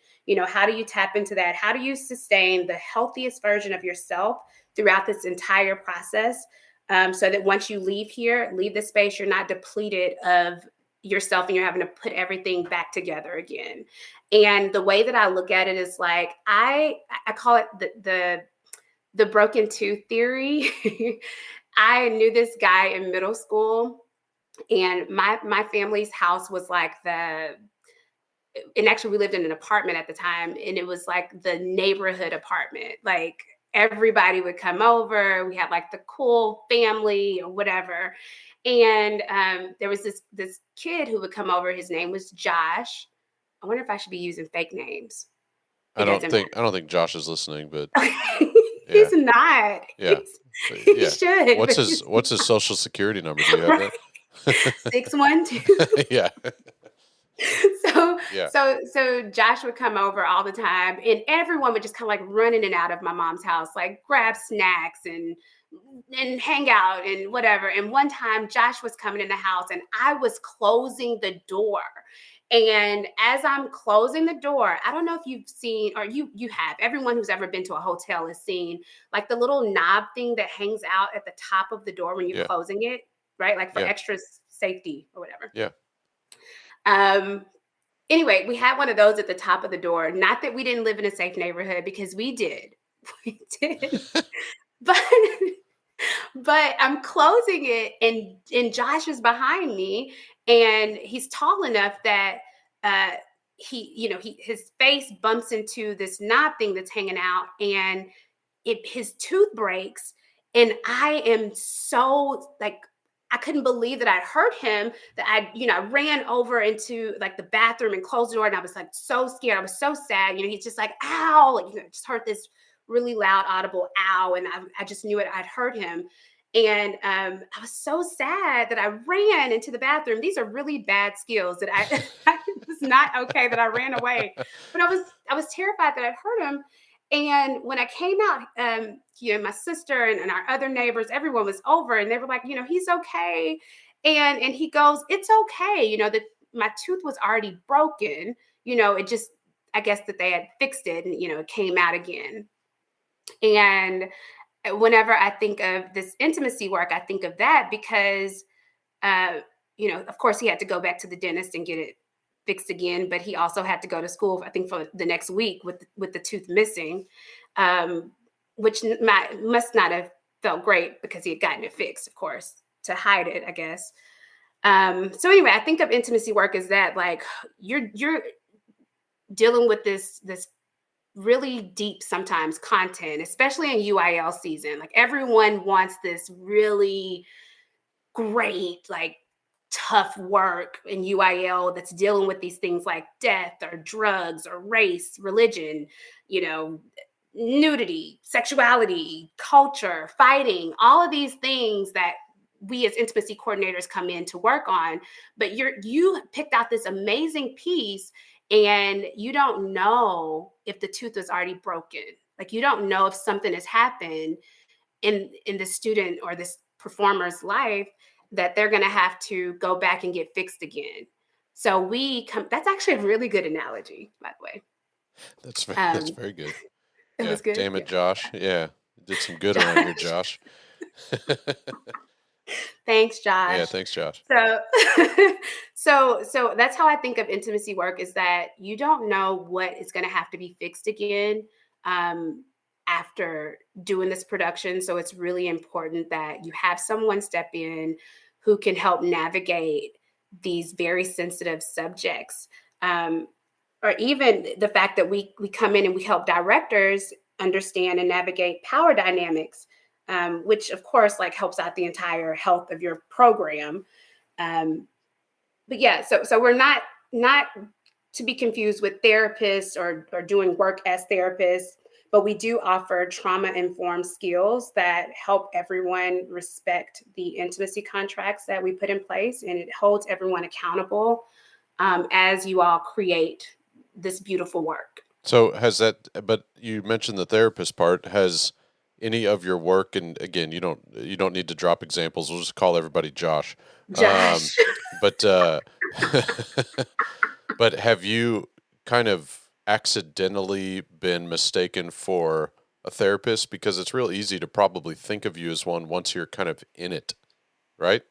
How do you tap into that? How do you sustain the healthiest version of yourself throughout this entire process? So that once you leave the space, you're not depleted of yourself and you're having to put everything back together again. And the way that I look at it is like I call it the broken tooth theory. I knew this guy in middle school, and my family's house was like and actually we lived in an apartment at the time, and it was like the neighborhood apartment. Like everybody would come over. We had like the cool family or whatever. And there was this kid who would come over. His name was Josh. I wonder if I should be using fake names. It doesn't I don't think Josh is listening, but matter. yeah. He's not. Yeah. He Yeah. should, but he's What's his social security number? Do you have right. that? 612. Yeah. So Yeah. so Josh would come over all the time, and everyone would just kind of like run in and out of my mom's house, like grab snacks and hang out and whatever. And one time Josh was coming in the house and I was closing the door. And as I'm closing the door, I don't know if you've seen, or you have, everyone who's ever been to a hotel has seen like the little knob thing that hangs out at the top of the door when you're Yeah. closing it, right? Like for Yeah. extra safety or whatever. Yeah. Um, anyway, we had one of those at the top of the door. Not that we didn't live in a safe neighborhood, because we did. We did. But but I'm closing it, and Josh is behind me, and he's tall enough that uh his face bumps into this knob thing that's hanging out, and his tooth breaks. And I am so like, I couldn't believe that I'd hurt him, that I ran over into like the bathroom and closed the door, and I was like so scared. I was so sad. He's just like, ow, like, just heard this really loud, audible ow. And I just knew it, I'd hurt him. And I was so sad that I ran into the bathroom. These are really bad skills that it was not okay that I ran away, but I was terrified that I'd hurt him. And when I came out, my sister and our other neighbors, everyone was over, and they were like, he's okay. And he goes, it's okay. That my tooth was already broken. It just, I guess that they had fixed it, and it came out again. And whenever I think of this intimacy work, I think of that because, of course, he had to go back to the dentist and get it fixed again, but he also had to go to school, I think, for the next week with the tooth missing, which must not have felt great because he had gotten it fixed, of course, to hide it, I guess. So anyway, I think of intimacy work as that, like you're dealing with this really deep sometimes content, especially in UIL season. Like everyone wants this really great, like tough work in UIL that's dealing with these things like death or drugs or race, religion, nudity, sexuality, culture, fighting, all of these things that we as intimacy coordinators come in to work on. But you picked out this amazing piece, and you don't know if the tooth was already broken. Like you don't know if something has happened in the student or this performer's life that they're going to have to go back and get fixed again. So that's actually a really good analogy, by the way. That's very good. It Yeah. was good. Damn it, Yeah. Josh. Yeah. Did some good around here, Josh. Thanks, Josh. Yeah. Thanks, Josh. So, so that's how I think of intimacy work, is that you don't know what is going to have to be fixed again after doing this production. So it's really important that you have someone step in who can help navigate these very sensitive subjects. Or even the fact that we come in and we help directors understand and navigate power dynamics, which of course like helps out the entire health of your program. But yeah, so we're not to be confused with therapists or doing work as therapists, but we do offer trauma-informed skills that help everyone respect the intimacy contracts that we put in place, and it holds everyone accountable as you all create this beautiful work. So but you mentioned the therapist part. Has any of your work, and again, you don't need to drop examples. We'll just call everybody Josh. Josh. But but have you kind of accidentally been mistaken for a therapist? Because it's real easy to probably think of you as one once you're kind of in it, right?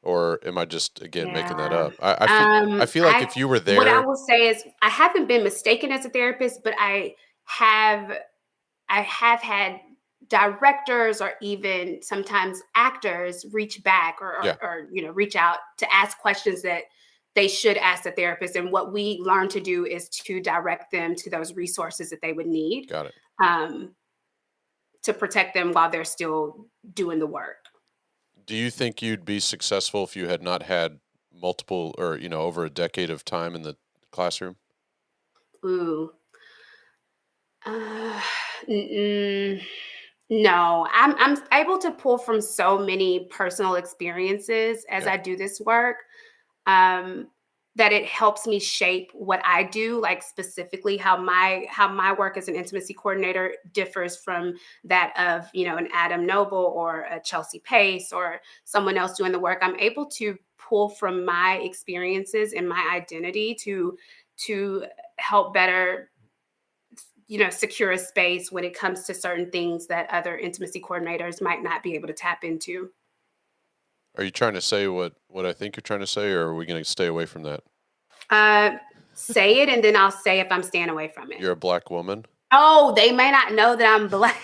Or am I just again making that up? I feel like if you were What I there, will say is I haven't been mistaken as a therapist, but I have had directors or even sometimes actors reach back or reach out to ask questions that they should ask the therapist. And what we learn to do is to direct them to those resources that they would need. got it. To protect them while they're still doing the work. Do you think you'd be successful if you had not had multiple or, over a decade of time in the classroom? Ooh. No, I'm able to pull from so many personal experiences as Yeah. I do this work, that it helps me shape what I do, like specifically how my work as an intimacy coordinator differs from that of an Adam Noble or a Chelsea Pace or someone else doing the work. I'm able to pull from my experiences and my identity to help better secure a space when it comes to certain things that other intimacy coordinators might not be able to tap into. Are you trying to say what I think you're trying to say, or are we going to stay away from that? Say it, and then I'll say if I'm staying away from it. You're a Black woman? Oh, they may not know that I'm Black.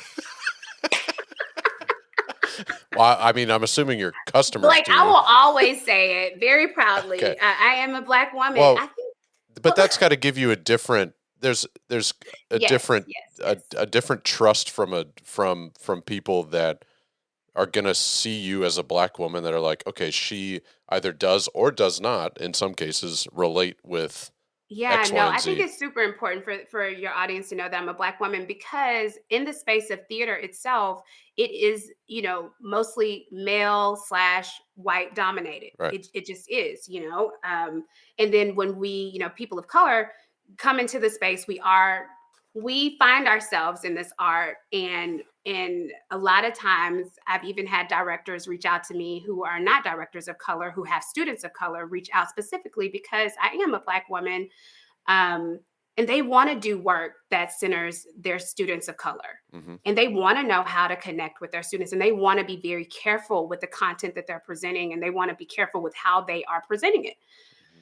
Well, I mean, I'm assuming your customers Like, do. I will always say it very proudly. Okay. I am a Black woman. Well, I think, but that's got to give you a different. There's a yes, different yes. A different trust from people that are going to see you as a Black woman, that are like, okay, she either does or does not, in some cases, relate with Yeah, X, Y, no, and I think Z. it's super important for your audience to know that I'm a Black woman, because in the space of theater itself, it is, mostly male / white dominated. Right. It just is, and then when we, people of color come into the space, we are we find ourselves in this art, and a lot of times I've even had directors reach out to me who are not directors of color, who have students of color, reach out specifically because I am a Black woman, um, and they want to do work that centers their students of color. Mm-hmm. And they want to know how to connect with their students, and they want to be very careful with the content that they're presenting, and they want to be careful with how they are presenting it.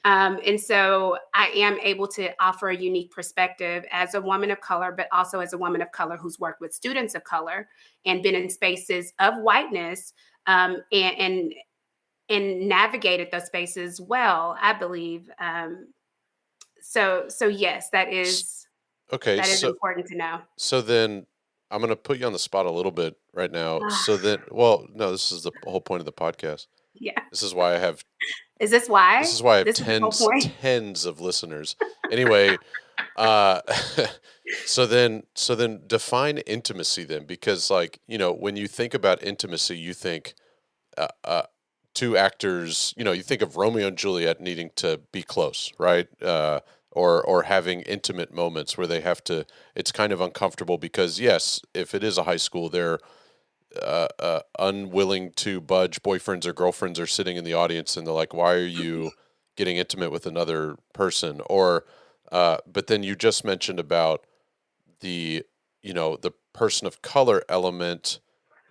And so I am able to offer a unique perspective as a woman of color, but also as a woman of color who's worked with students of color and been in spaces of whiteness, and navigated those spaces well, I believe. So yes, Okay, that is so important to know. then I'm going to put you on the spot a little bit right now. Ah, So then, well, no, this is the whole point of the podcast. yeah. This is why I have Is this why? this is why I have This is the whole point? tens of listeners. Anyway, uh so then define intimacy then, because like, when you think about intimacy, you think uh, uh two actors, you think of Romeo and Juliet needing to be close, right? Or having intimate moments where they have to, it's kind of uncomfortable because yes, if it is a high school, they're unwilling to budge. Boyfriends or girlfriends are sitting in the audience and they're like, why are you getting intimate with another person? Or but then you just mentioned about the the person of color element,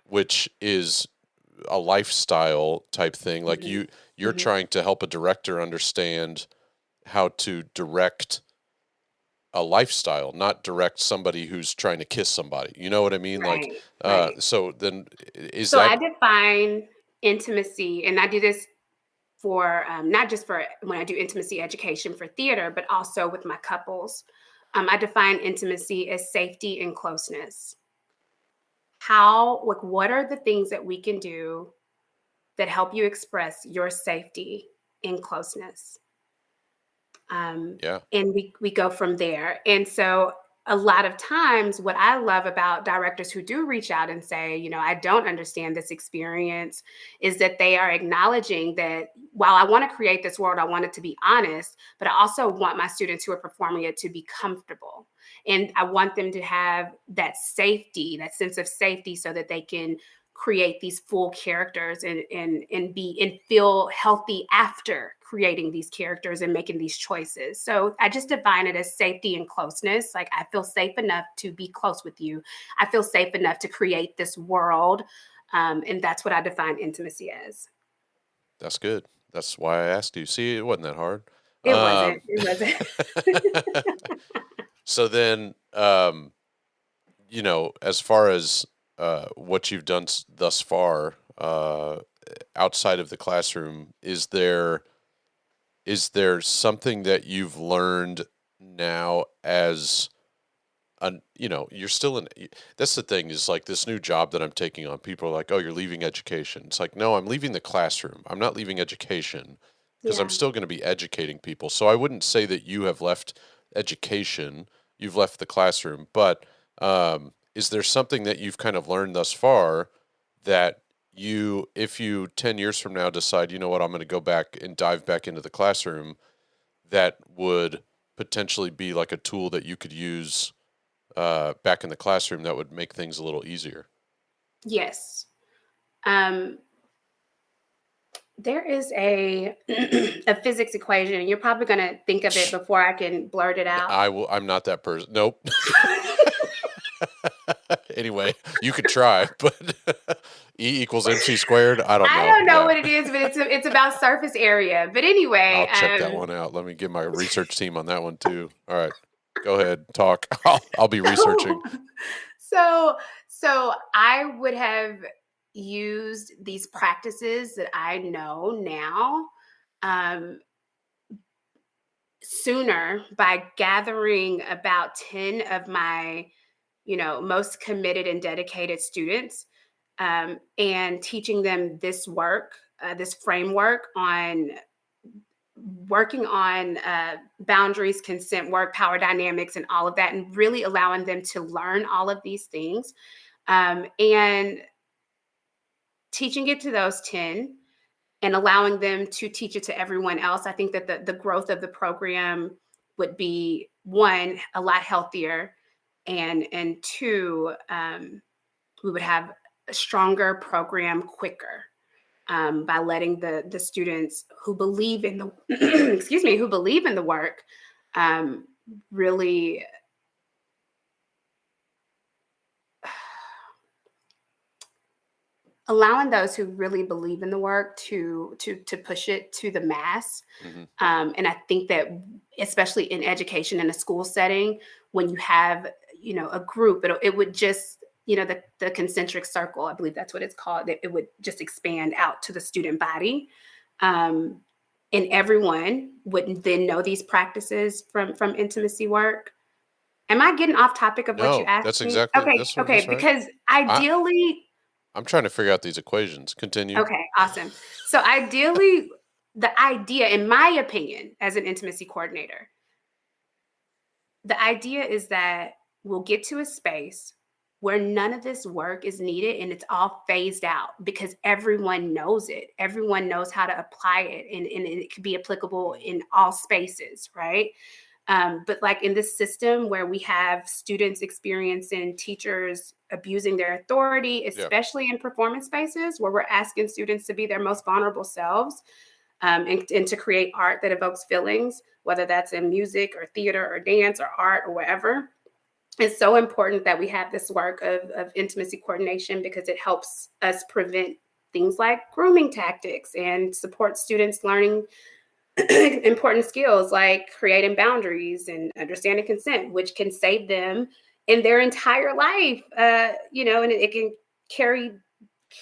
which is a lifestyle type thing. Like Mhm, you're mhm. trying to help a director understand how to direct a lifestyle, not direct somebody who's trying to kiss somebody. You know what I mean? Like, Right, right. so then is So I that define intimacy, and I do this for not just for when I do intimacy education for theater, but also with my couples. I define intimacy as safety and closeness. How, like, what are the things that we can do that help you express your safety in closeness? um, yeah, and we go from there. And so a lot of times, what I love about directors who do reach out and say, I don't understand this experience, is that they are acknowledging that while I want to create this world, I want it to be honest, but I also want my students who are performing it to be comfortable. And I want them to have that safety, that sense of safety, so that they can create these full characters, and be and feel healthy after creating these characters and making these choices. So I just define it as safety and closeness. Like, I feel safe enough to be close with you. I feel safe enough to create this world. And that's what I define intimacy as. that's good. That's why I asked you. See, it wasn't that hard. It wasn't. Um, It wasn't. so then, as far as what you've done thus far, outside of the classroom, is there something that you've learned now as you're still in, that's the thing, is like this new job that I'm taking on, people are like, oh, you're leaving education. It's like, no, I'm leaving the classroom. I'm not leaving education because I'm Yeah. still going to be educating people. So I wouldn't say that you have left education, you've left the classroom, but is there something that you've kind of learned thus far that if you 10 years from now decide, you know what, I'm going to go back and dive back into the classroom, that would potentially be like a tool that you could use back in the classroom that would make things a little easier? Yes. Um, there is a a physics equation, and you're probably going to think of it before I can blurt it out. I'm not that person. Nope. Anyway, you could try, but E equals MC squared. I don't I know. don't know Yeah. what it is, but it's about surface area. But anyway, I'll check that one out. Let me get my research team on that one too. All right. Go ahead. Talk. I'll be researching. so so I would have used these practices that I know now, um, sooner, by gathering about 10 of my, most committed and dedicated students, and teaching them this work, this framework on working on boundaries, consent work, power dynamics, and all of that, and really allowing them to learn all of these things, and teaching it to those 10 and allowing them to teach it to everyone else. I think that the growth of the program would be, one, a lot healthier, and two, we would have a stronger program quicker, by letting the students who believe in the excuse me, who believe in the work, um, really allowing those who really believe in the work to push it to the mass. Hmm. And I think that, especially in education in a school setting, when you have, a group, it would just, the concentric circle, I believe that's what it's called, that it would just expand out to the student body. Um, and everyone would then know these practices from intimacy work. Am I getting off topic of what you No, asked that's me? exactly Okay, that's okay, right. because I ideally, I'm trying to figure out these equations. Continue. okay, awesome. So ideally, the idea, in my opinion, as an intimacy coordinator, the idea is that we'll get to a space where none of this work is needed and it's all phased out because everyone knows it. Everyone knows how to apply it, and it could be applicable in all spaces, right? But like in this system where we have students experiencing teachers abusing their authority, Yeah. especially in performance spaces where we're asking students to be their most vulnerable selves, and to create art that evokes feelings, whether that's in music or theater or dance or art or whatever. It's so important that we have this work of intimacy coordination because it helps us prevent things like grooming tactics and support students learning important skills like creating boundaries and understanding consent, which can save them in their entire life. And it can carry,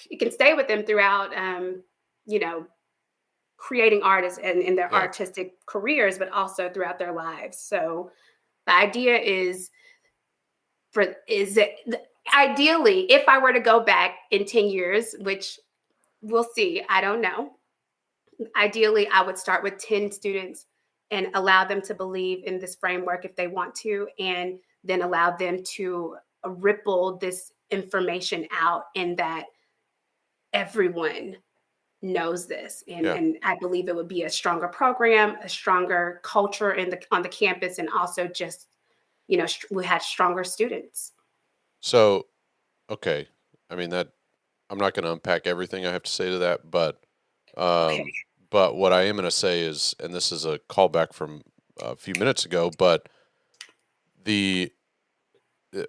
it can stay with them throughout, you know, creating artists and in their Yeah. artistic careers, but also throughout their lives. So the idea is that ideally, if I were to go back in 10 years, which we'll see, I don't know. Ideally, I would start with 10 students and allow them to believe in this framework if they want to, and then allow them to ripple this information out, and that everyone knows this. and Yeah. and I believe it would be a stronger program, a stronger culture on the campus, and also just, we had stronger students. So, okay. I mean that I'm not going to unpack everything I have to say to that, Okay. um, but what I am going to say is, and this is a callback from a few minutes ago, but the uh,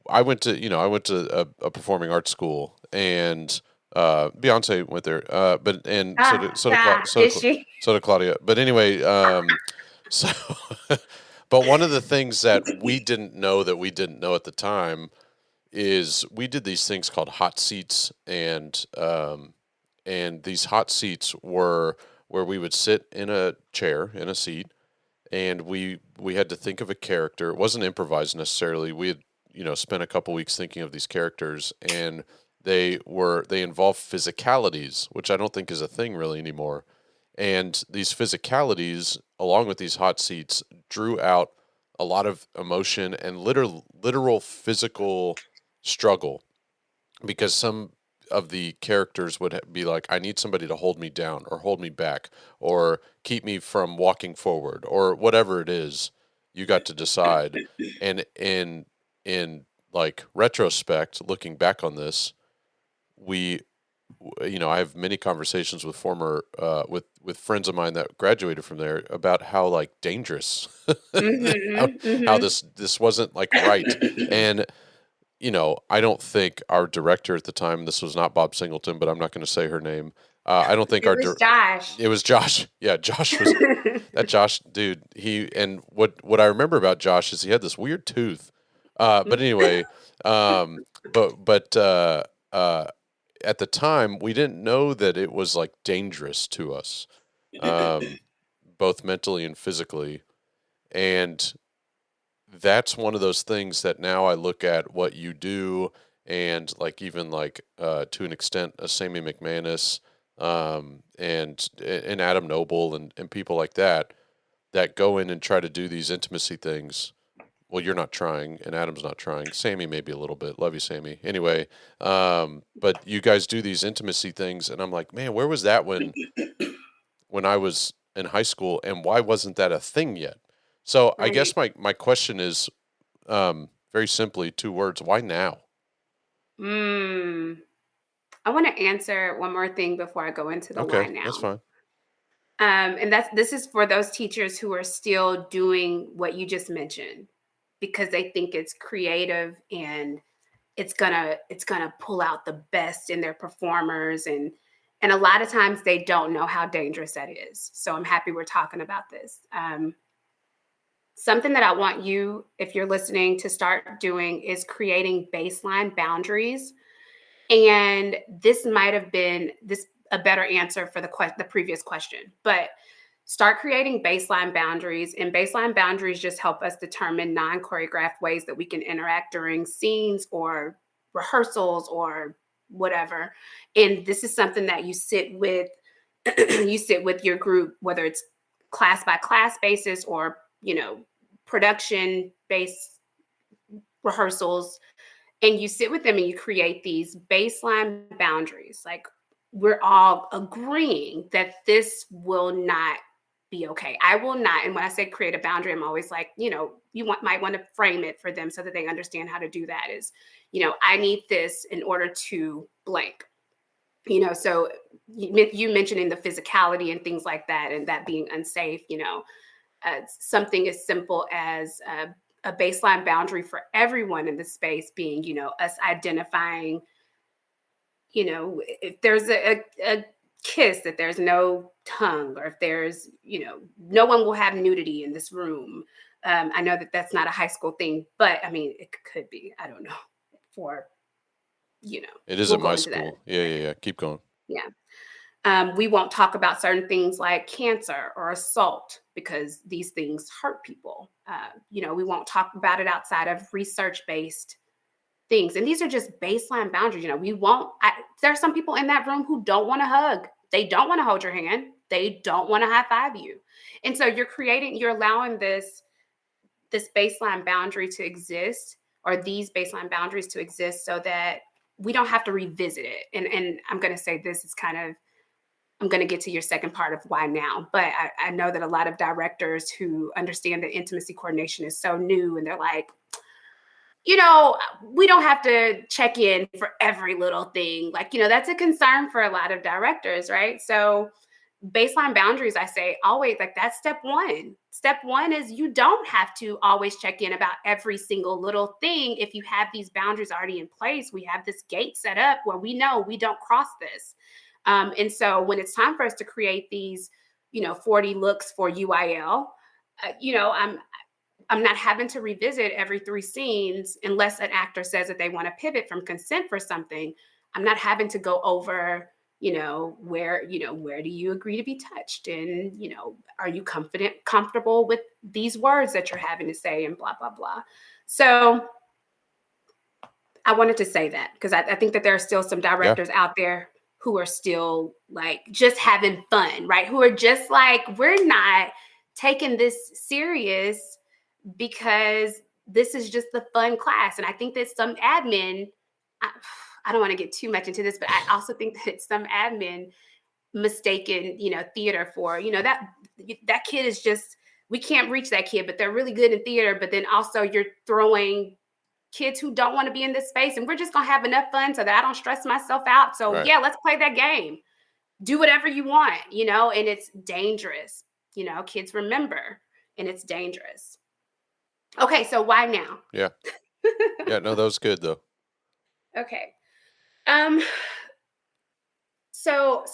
I went to a performing arts school, and Beyonce went there, but and Is she? so did Claudia. But anyway, so but one of the things that we didn't know at the time is we did these things called hot seats, and these hot seats were where we would sit in a chair in a seat, and we had to think of a character. It wasn't improvised necessarily. We had spent a couple weeks thinking of these characters, and they involved physicalities, which I don't think is a thing really anymore. And these physicalities, along with these hot seats, drew out a lot of emotion and literal physical struggle, because some of the characters would be like, I need somebody to hold me down or hold me back or keep me from walking forward or whatever it is. You got to decide. And in like retrospect, looking back on this, we I have many conversations with former with friends of mine that graduated from there about how like dangerous how, Hmm. how Hmm. this wasn't like right. And I don't think our director at the time, this was not Bob Singleton, but I'm not going to say her name. I don't think It was Josh. it was Josh. Yeah, Josh was that Josh dude. And what I remember about Josh is he had this weird tooth. But anyway, but at the time we didn't know that it was like dangerous to us, um, both mentally and physically. And that's one of those things that now I look at what you do, and like even like to an extent a Sammy McManus, and Adam Noble, and people like that go in and try to do these intimacy things. Well, you're not trying, and Adam's not trying. Sammy maybe a little bit. Love you, Sammy. Anyway, but you guys do these intimacy things, and I'm like, man, where was that when I was in high school, and why wasn't that a thing yet? So I Right. guess my question is, very simply, 2 words. Why now? Mm. I want to answer one more thing before I go into the why Okay, that's now. fine. And this is for those teachers who are still doing what you just mentioned because they think it's creative and it's gonna pull out the best in their performers, and a lot of times they don't know how dangerous that is. So I'm happy we're talking about this. Something that I want you, if you're listening, to start doing is creating baseline boundaries. And this might have been this a better answer for the previous question, but start creating baseline boundaries. And baseline boundaries just help us determine non-choreographed ways that we can interact during scenes or rehearsals or whatever. And this is something that you sit with you sit with your group, whether it's class by class basis or production based rehearsals, and you sit with them and you create these baseline boundaries. Like, we're all agreeing that this will not be okay. I will not. And when I say create a boundary, I'm always like, might want to frame it for them so that they understand how to do that. Is, I need this in order to blank. So you mentioning the physicality and things like that, and that being unsafe. Something as simple as a baseline boundary for everyone in the space being, us identifying, if there's a kiss, that there's no tongue, or if there's, no one will have nudity in this room. I know that that's not a high school thing, but I mean, it could be. I don't know. For, It is we'll at go my into that school. Yeah, yeah, later. yeah. Keep going. Yeah. We won't talk about certain things like cancer or assault because these things hurt people. We won't talk about it outside of research-based things. And these are just baseline boundaries. We won't, there are some people in that room who don't want to hug. They don't want to hold your hand. They don't want to high five you. And so you're allowing this baseline boundary to exist, or these baseline boundaries to exist, so that we don't have to revisit it. And I'm going to say this is kind of, I'm going to get to your second part of why now, but I know that a lot of directors who understand that intimacy coordination is so new, and they're like, we don't have to check in for every little thing. Like, that's a concern for a lot of directors, right? So baseline boundaries, I say always, like, that's step one. Step one is you don't have to always check in about every single little thing. If you have these boundaries already in place, we have this gate set up where we know we don't cross this. And so when it's time for us to create these, 40 looks for UIL, I'm not having to revisit every 3 scenes unless an actor says that they want to pivot from consent for something. I'm not having to go over, where do you agree to be touched? And, are you comfortable with these words that you're having to say, and blah, blah, blah. So I wanted to say that because I think that there are still some Yeah. directors out there who are still like just having fun, right? Who are just like, we're not taking this serious because this is just the fun class. And I think that some admin, I don't want to get too much into this, but I also think that some admin mistaken, theater for, that kid is just, we can't reach that kid, but they're really good in theater. But then also you're throwing kids who don't want to be in this space, and we're just going to have enough fun so that I don't stress myself out. So Right. yeah, let's play that game. Do whatever you want, and it's dangerous. Kids remember, and it's dangerous. Okay, so why now? Yeah. Yeah. No, that was good though. Okay. Um so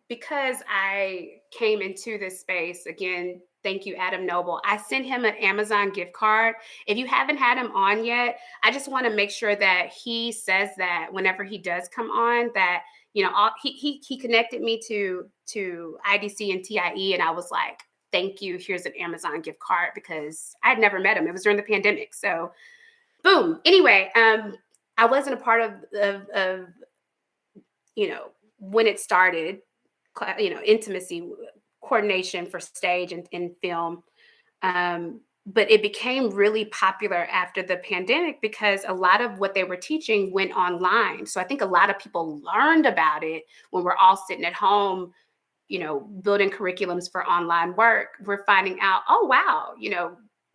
because I came into this space, again, thank you, Adam Noble. I sent him an Amazon gift card. If you haven't had him on yet, I just want to make sure that he says that whenever he does come on, that he connected me to IDC and TIE, and I was like, thank you. Here's an Amazon gift card, because I'd never met him. It was during the pandemic, so boom. Anyway, I wasn't a part of when it started, intimacy coordination for stage and film. But it became really popular after the pandemic because a lot of what they were teaching went online. So I think a lot of people learned about it when we're all sitting at home, building curriculums for online work. We're finding out, oh, wow,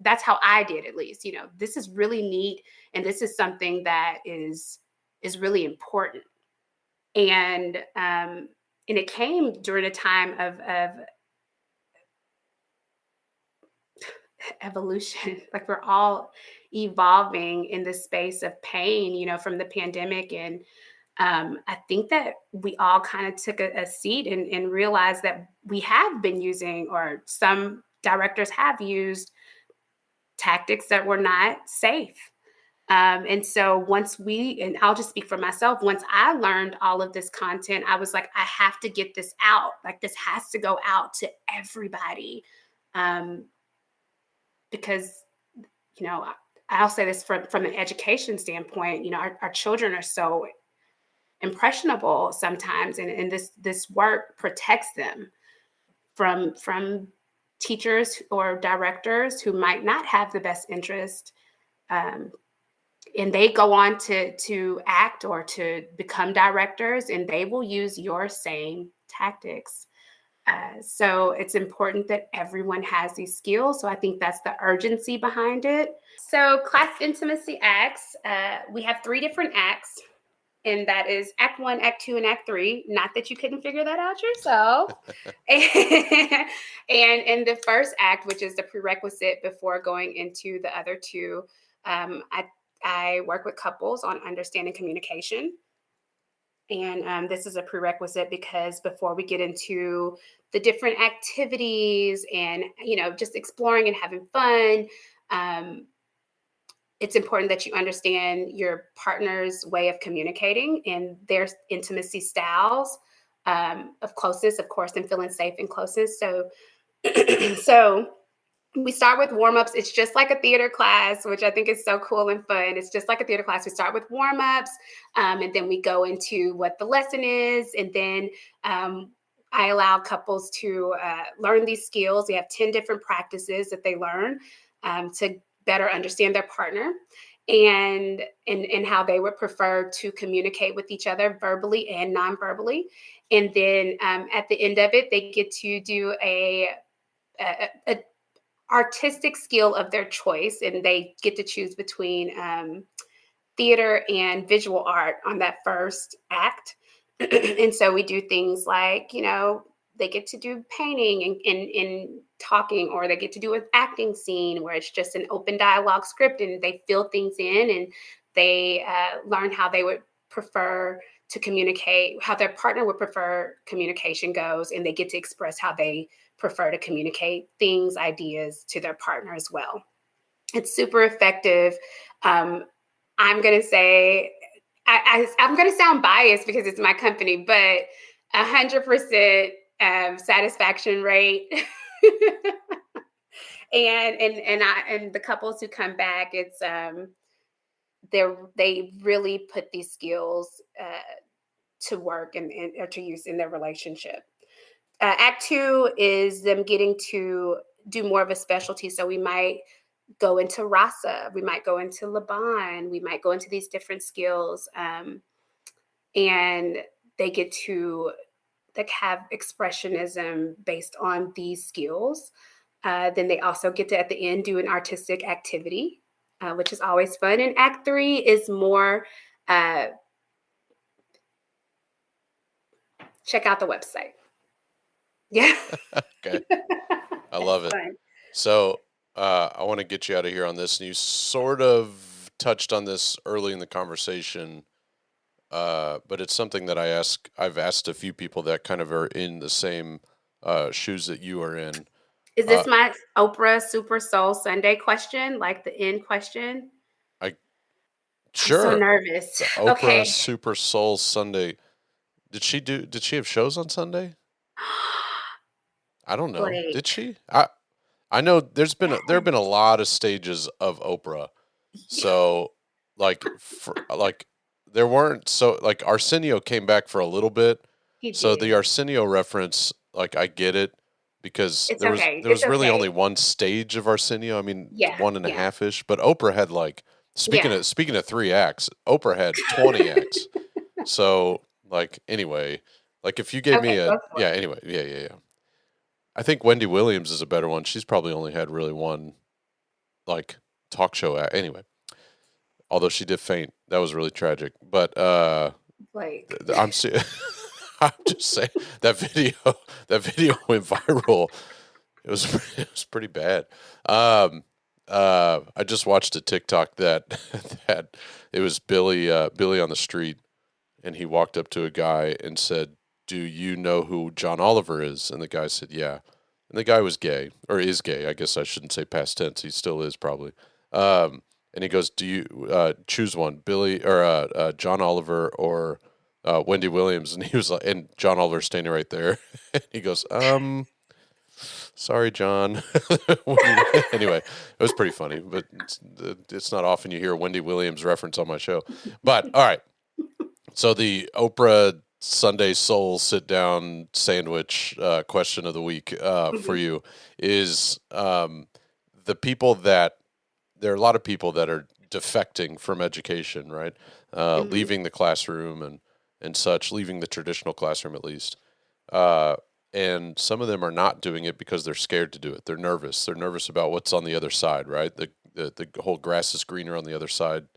that's how I did, at least. This is really neat, and this is something that is really important. And it came during a time of evolution. Like, we're all evolving in the space of pain, from the pandemic. And I think that we all kind of took a seat and realized that we have been using, or some directors have used, tactics that were not safe. And so and I'll just speak for myself, once I learned all of this content, I was like, I have to get this out. Like, this has to go out to everybody. Because, I'll say this from an education standpoint, our children are so impressionable sometimes, and this work protects them from teachers or directors who might not have the best interest, and they go on to act or to become directors, and they will use your same tactics. So it's important that everyone has these skills. So I think that's the urgency behind it. So class intimacy acts, we have 3 different acts, and that is Act 1, Act 2, and Act 3. Not that you couldn't figure that out yourself. And in the first act, which is the prerequisite before going into the other 2, I work with couples on understanding communication. And this is a prerequisite because before we get into the different activities and, just exploring and having fun, it's important that you understand your partner's way of communicating and their intimacy styles, of closeness, of course, and feeling safe and closeness. So, so we start with warm-ups. It's just like a theater class, which I think is so cool and fun. It's just like a theater class. We start with warm-ups, and then we go into what the lesson is. And then I allow couples to learn these skills. They have 10 different practices that they learn to better understand their partner and how they would prefer to communicate with each other verbally and non-verbally. And then at the end of it, they get to do a artistic skill of their choice, and they get to choose between theater and visual art on that first act. And so we do things like, they get to do painting and talking, or they get to do an acting scene where it's just an open dialogue script and they fill things in, and they learn how they would prefer to communicate, how their partner would prefer communication goes, and they get to express how they prefer to communicate things, ideas to their partner as well. It's super effective. I'm going to say, I'm going to sound biased because it's my company, but 100% satisfaction rate. and the couples who come back, it's they really put these skills to work and or to use in their relationship. Act 2 is them getting to do more of a specialty. So we might go into Rasa, we might go into Laban, we might go into these different skills, and they get to have expressionism based on these skills. Then they also get to, at the end, do an artistic activity, which is always fun. And Act 3 is more, check out the website. Yeah. Okay. I love it. Fun. So I want to get you out of here on this. And you sort of touched on this early in the conversation, but it's something that I've asked a few people that kind of are in the same shoes that you are in. Is this my Oprah Super Soul Sunday question, like the end question? Sure. I'm so nervous. The Oprah Okay. Super Soul Sunday. Did she have shows on Sunday? I don't know. Blake. Did she? I know there have been a lot of stages of Oprah. So there weren't, so like Arsenio came back for a little bit. He So did. the Arsenio reference, like, I get it, because It's there was okay. there was It's really okay. only one stage of Arsenio. I mean, Yeah, one and a yeah. half-ish, but Oprah had speaking of 3 acts, Oprah had 20 acts. So, anyway, if you gave me Okay, go for it. anyway, yeah. I think Wendy Williams is a better one. She's probably only had really one like talk show act. Anyway, although she did faint, that was really tragic. But Like, I'm I'm just saying that video went viral. It was it was pretty bad. I just watched a TikTok that that it was Billy on the street, and he walked up to a guy and said, "Do you know who John Oliver is?" And the guy said, "Yeah." And the guy was gay, or is gay. I guess I shouldn't say past tense. He still is probably. And he goes, "Do you choose one, Billy or John Oliver or Wendy Williams?" And he was like, and John Oliver standing right there. And he goes, sorry, John. Anyway, it was pretty funny, but it's not often you hear a Wendy Williams reference on my show. But all right, so the Oprah Sunday Soul sit down sandwich question of the week for you is the people that there are a lot of people that are defecting from education, right? Leaving the classroom and such, leaving the traditional classroom at least. And some of them are not doing it because they're scared to do it. They're nervous. They're nervous about what's on the other side, right? The whole grass is greener on the other side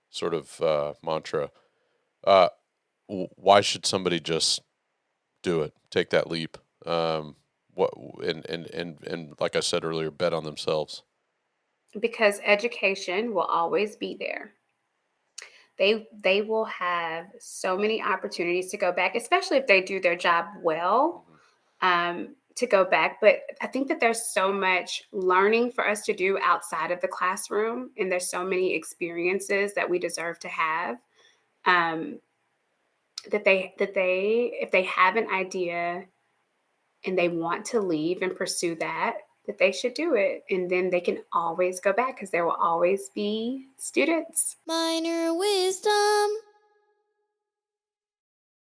sort of mantra. Why should somebody just do it? Take that leap. What and like I said earlier, bet on themselves. because education will always be there. They will have so many opportunities to go back, especially if they do their job well, to go back. But I think that there's so much learning for us to do outside of the classroom, and there's so many experiences that we deserve to have. Um, that if they have an idea and they want to leave and pursue that they should do it, and then they can always go back because there will always be students. Minor wisdom.